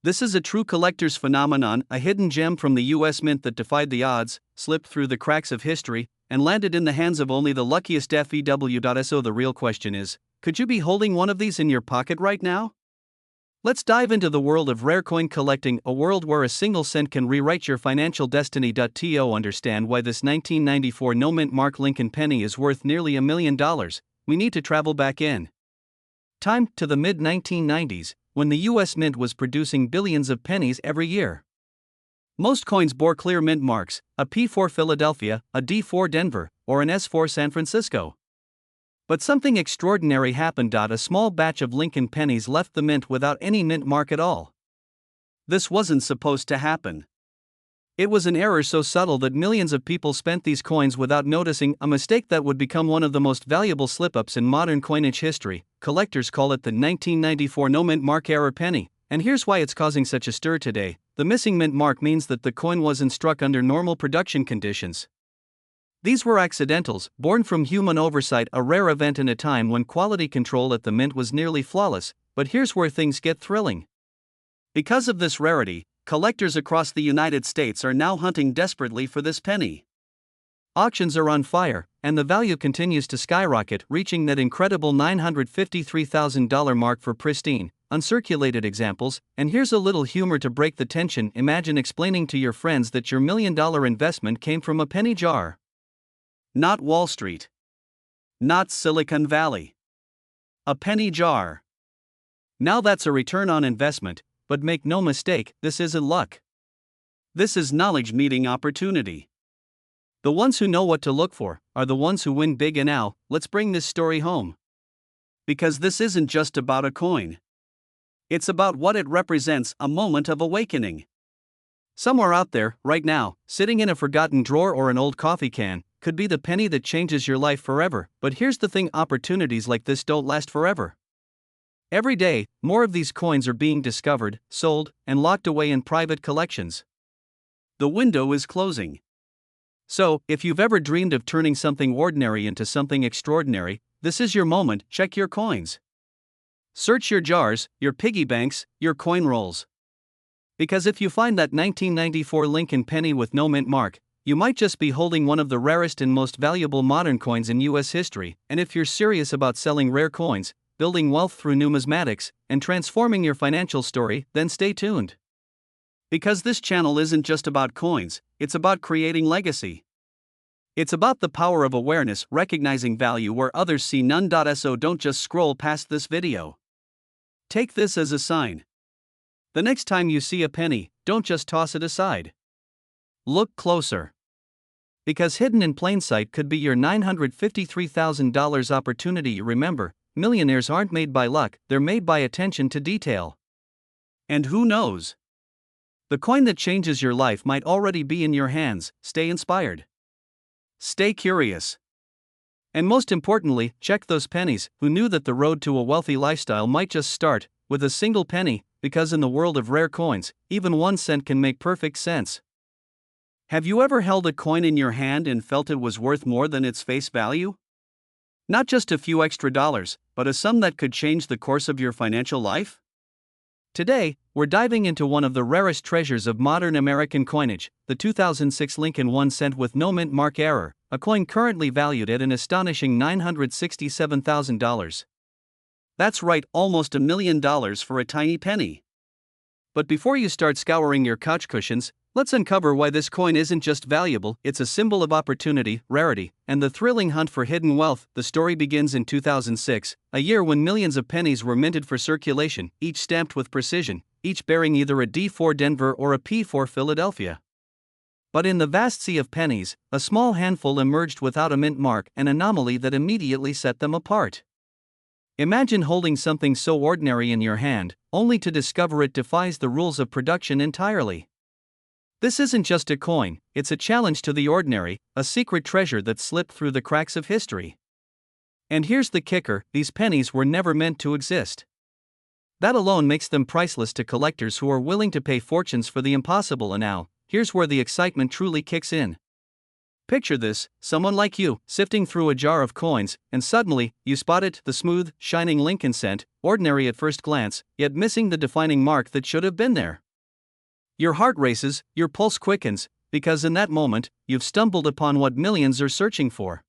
This is a true collector's phenomenon, a hidden gem from the US Mint that defied the odds, slipped through the cracks of history, and landed in the hands of only the luckiest FEW.SO. The real question is, could you be holding one of these in your pocket right now? Let's dive into the world of rare coin collecting, a world where a single cent can rewrite your financial destiny. To understand why this 1994 no-mint Mark Lincoln penny is worth nearly $1 million, we need to travel back in Time to the mid-1990s, when the US Mint was producing billions of pennies every year. Most coins bore clear mint marks, a P for Philadelphia, a D for Denver, or an S for San Francisco. But something extraordinary happened. A small batch of Lincoln pennies left the mint without any mint mark at all. This wasn't supposed to happen. It was an error so subtle that millions of people spent these coins without noticing, a mistake that would become one of the most valuable slip-ups in modern coinage history. Collectors call it the 1994 no mint mark error penny, and here's why it's causing such a stir today. The missing mint mark means that the coin wasn't struck under normal production conditions. These were accidentals, born from human oversight, a rare event in a time when quality control at the mint was nearly flawless. But here's where things get thrilling. Because of this rarity, collectors across the United States are now hunting desperately for this penny. Auctions are on fire, and the value continues to skyrocket, reaching that incredible $953,000 mark for pristine, uncirculated examples. And here's a little humor to break the tension. Imagine explaining to your friends that your $1 million investment came from a penny jar. Not Wall Street. Not Silicon Valley. A penny jar. Now that's a return on investment, but make no mistake, this isn't luck. This is knowledge meeting opportunity. The ones who know what to look for are the ones who win big. And now, let's bring this story home. Because this isn't just about a coin. It's about what it represents, a moment of awakening. Somewhere out there, right now, sitting in a forgotten drawer or an old coffee can, could be the penny that changes your life forever. But here's the thing, opportunities like this don't last forever. Every day, more of these coins are being discovered, sold, and locked away in private collections. The window is closing. So, if you've ever dreamed of turning something ordinary into something extraordinary, this is your moment. Check your coins. Search your jars, your piggy banks, your coin rolls. Because if you find that 1994 Lincoln penny with no mint mark, you might just be holding one of the rarest and most valuable modern coins in US history. And if you're serious about selling rare coins, building wealth through numismatics, and transforming your financial story, then stay tuned. Because this channel isn't just about coins, it's about creating legacy. It's about the power of awareness, recognizing value where others see none. So don't just scroll past this video. Take this as a sign. The next time you see a penny, don't just toss it aside. Look closer. Because hidden in plain sight could be your $953,000 opportunity. Remember, millionaires aren't made by luck, they're made by attention to detail. And who knows? The coin that changes your life might already be in your hands. Stay inspired. Stay curious. And most importantly, check those pennies. Who knew that the road to a wealthy lifestyle might just start with a single penny? Because in the world of rare coins, even 1 cent can make perfect sense. Have you ever held a coin in your hand and felt it was worth more than its face value? Not just a few extra dollars, but a sum that could change the course of your financial life? Today, we're diving into one of the rarest treasures of modern American coinage, the 2006 Lincoln 1 cent with no mint mark error, a coin currently valued at an astonishing $967,000. That's right, almost $1 million for a tiny penny. But before you start scouring your couch cushions, let's uncover why this coin isn't just valuable, it's a symbol of opportunity, rarity, and the thrilling hunt for hidden wealth. The story begins in 2006, a year when millions of pennies were minted for circulation, each stamped with precision, each bearing either a D for Denver or a P for Philadelphia. But in the vast sea of pennies, a small handful emerged without a mint mark, an anomaly that immediately set them apart. Imagine holding something so ordinary in your hand, only to discover it defies the rules of production entirely. This isn't just a coin, it's a challenge to the ordinary, a secret treasure that slipped through the cracks of history. And here's the kicker, these pennies were never meant to exist. That alone makes them priceless to collectors who are willing to pay fortunes for the impossible. And now, here's where the excitement truly kicks in. Picture this, someone like you, sifting through a jar of coins, and suddenly, you spot it, the smooth, shining Lincoln cent, ordinary at first glance, yet missing the defining mark that should have been there. Your heart races, your pulse quickens, because in that moment, you've stumbled upon what millions are searching for.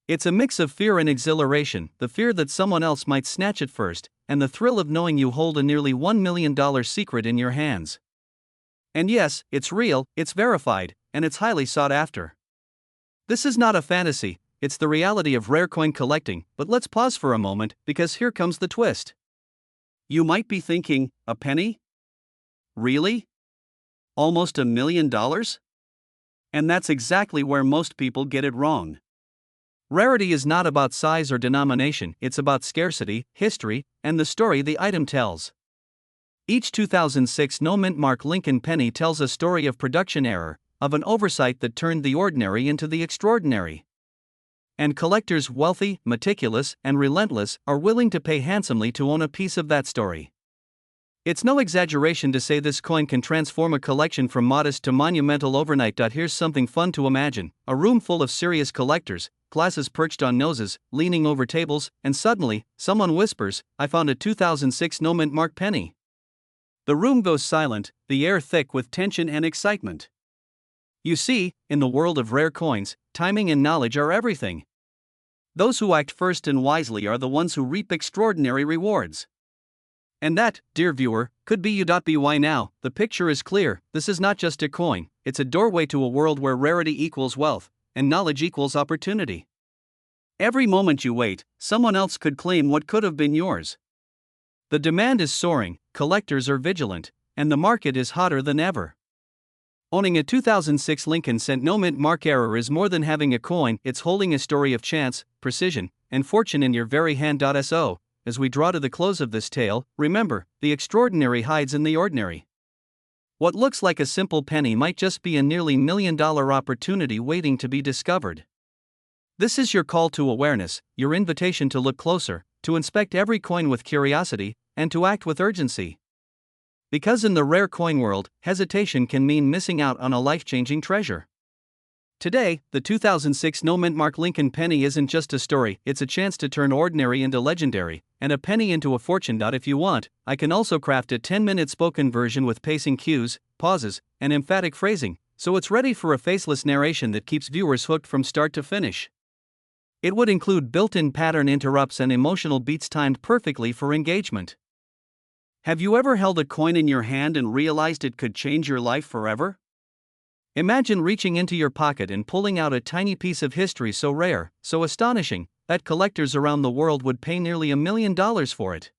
It's a mix of fear and exhilaration, the fear that someone else might snatch it first, and the thrill of knowing you hold a nearly $1 million secret in your hands. And yes, it's real, it's verified, and it's highly sought after. This is not a fantasy, it's the reality of rare coin collecting, but let's pause for a moment because here comes the twist. You might be thinking, a penny? Really? Almost $1 million? And that's exactly where most people get it wrong. Rarity is not about size or denomination, it's about scarcity, history, and the story the item tells. Each 2006 no-mint mark Lincoln penny tells a story of production error, of an oversight that turned the ordinary into the extraordinary. And collectors, wealthy, meticulous, and relentless, are willing to pay handsomely to own a piece of that story. It's no exaggeration to say this coin can transform a collection from modest to monumental overnight. Here's something fun to imagine: a room full of serious collectors, glasses perched on noses, leaning over tables, and suddenly, someone whispers, "I found a 2006 no-mint mark penny." The room goes silent, the air thick with tension and excitement. You see, in the world of rare coins, timing and knowledge are everything. Those who act first and wisely are the ones who reap extraordinary rewards. And that, dear viewer, could be you. By now, the picture is clear: this is not just a coin, it's a doorway to a world where rarity equals wealth, and knowledge equals opportunity. Every moment you wait, someone else could claim what could have been yours. The demand is soaring, collectors are vigilant, and the market is hotter than ever. Owning a 2006 Lincoln Cent no-mint mark error is more than having a coin, it's holding a story of chance, precision, and fortune in your very hand. So, as we draw to the close of this tale, remember, the extraordinary hides in the ordinary. What looks like a simple penny might just be a nearly $1 million opportunity waiting to be discovered. This is your call to awareness, your invitation to look closer, to inspect every coin with curiosity, and to act with urgency. Because in the rare coin world, hesitation can mean missing out on a life-changing treasure. Today, the 2006 no-mint mark Lincoln penny isn't just a story, it's a chance to turn ordinary into legendary, and a penny into a fortune. If you want, I can also craft a 10-minute spoken version with pacing cues, pauses, and emphatic phrasing, so it's ready for a faceless narration that keeps viewers hooked from start to finish. It would include built-in pattern interrupts and emotional beats timed perfectly for engagement. Have you ever held a coin in your hand and realized it could change your life forever? Imagine reaching into your pocket and pulling out a tiny piece of history so rare, so astonishing, that collectors around the world would pay nearly $1 million for it.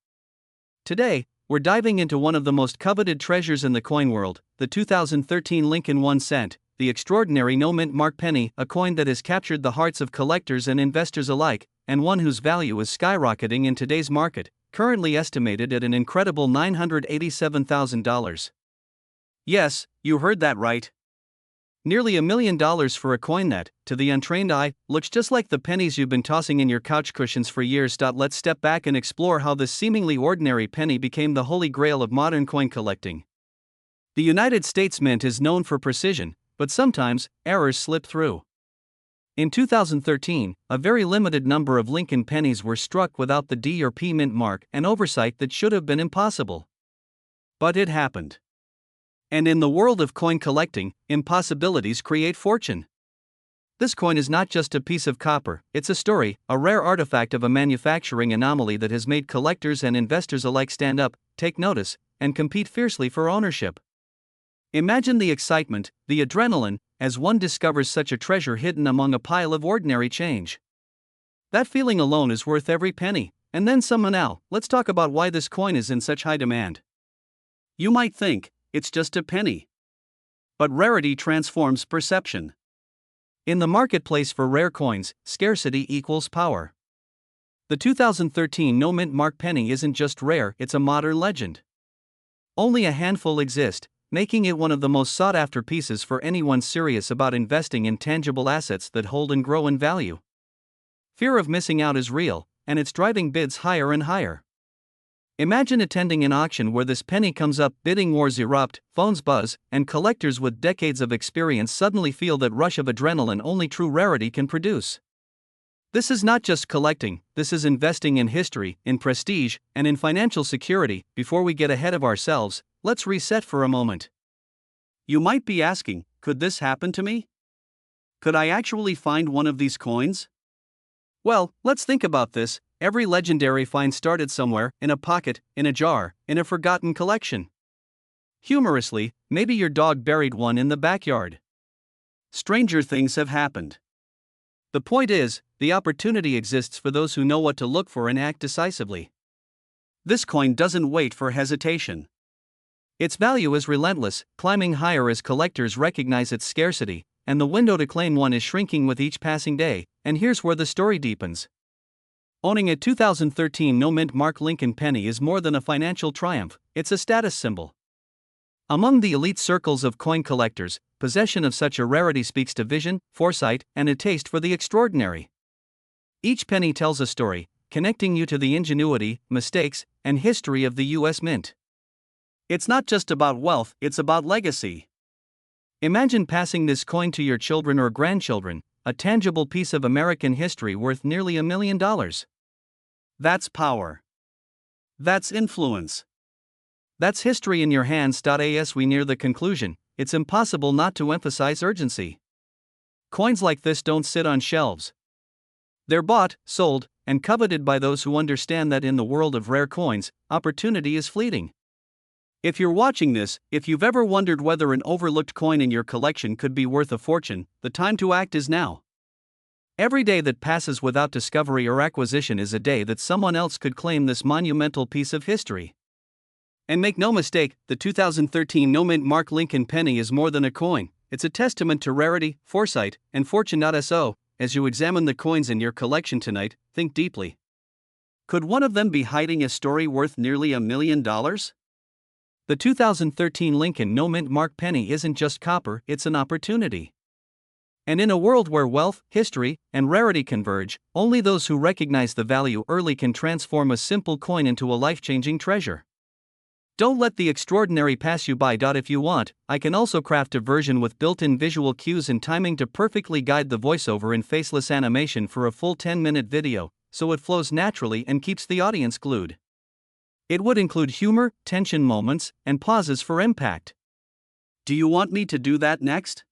Today, we're diving into one of the most coveted treasures in the coin world, the 2013 Lincoln 1 cent, the extraordinary no-mint mark penny, a coin that has captured the hearts of collectors and investors alike, and one whose value is skyrocketing in today's market, currently estimated at an incredible $987,000. Yes, you heard that right. Nearly $1 million for a coin that, to the untrained eye, looks just like the pennies you've been tossing in your couch cushions for years. Let's step back and explore how this seemingly ordinary penny became the holy grail of modern coin collecting. The United States Mint is known for precision, but sometimes, errors slip through. In 2013, a very limited number of Lincoln pennies were struck without the D or P mint mark, an oversight that should have been impossible. But it happened. And in the world of coin collecting, impossibilities create fortune. This coin is not just a piece of copper, it's a story, a rare artifact of a manufacturing anomaly that has made collectors and investors alike stand up, take notice, and compete fiercely for ownership. Imagine the excitement, the adrenaline, as one discovers such a treasure hidden among a pile of ordinary change. That feeling alone is worth every penny, and then some. Now, let's talk about why this coin is in such high demand. You might think, it's just a penny. But rarity transforms perception. In the marketplace for rare coins, scarcity equals power. The 2013 no-mint mark penny isn't just rare, it's a modern legend. Only a handful exist, making it one of the most sought-after pieces for anyone serious about investing in tangible assets that hold and grow in value. Fear of missing out is real, and it's driving bids higher and higher. Imagine attending an auction where this penny comes up, bidding wars erupt, phones buzz, and collectors with decades of experience suddenly feel that rush of adrenaline only true rarity can produce. This is not just collecting, this is investing in history, in prestige, and in financial security. Before we get ahead of ourselves, let's reset for a moment. You might be asking, could this happen to me? Could I actually find one of these coins? Well, let's think about this. Every legendary find started somewhere, in a pocket, in a jar, in a forgotten collection. Humorously, maybe your dog buried one in the backyard. Stranger things have happened. The point is, the opportunity exists for those who know what to look for and act decisively. This coin doesn't wait for hesitation. Its value is relentless, climbing higher as collectors recognize its scarcity, and the window to claim one is shrinking with each passing day. And here's where the story deepens. Owning a 2013 no-mint Mark Lincoln penny is more than a financial triumph, it's a status symbol. Among the elite circles of coin collectors, possession of such a rarity speaks to vision, foresight, and a taste for the extraordinary. Each penny tells a story, connecting you to the ingenuity, mistakes, and history of the U.S. Mint. It's not just about wealth, it's about legacy. Imagine passing this coin to your children or grandchildren, a tangible piece of American history worth nearly $1 million. That's power. That's influence. That's history in your hands. As we near the conclusion, it's impossible not to emphasize urgency. Coins like this don't sit on shelves. They're bought, sold, and coveted by those who understand that in the world of rare coins, opportunity is fleeting. If you're watching this, if you've ever wondered whether an overlooked coin in your collection could be worth a fortune, the time to act is now. Every day that passes without discovery or acquisition is a day that someone else could claim this monumental piece of history. And make no mistake, the 2013 no-mint Mark Lincoln penny is more than a coin. It's a testament to rarity, foresight, and fortune. So, as you examine the coins in your collection tonight, think deeply. Could one of them be hiding a story worth nearly $1 million? The 2013 Lincoln no-mint Mark penny isn't just copper, it's an opportunity. And in a world where wealth, history, and rarity converge, only those who recognize the value early can transform a simple coin into a life-changing treasure. Don't let the extraordinary pass you by. If you want, I can also craft a version with built-in visual cues and timing to perfectly guide the voiceover and faceless animation for a full 10-minute video, so it flows naturally and keeps the audience glued. It would include humor, tension moments, and pauses for impact. Do you want me to do that next?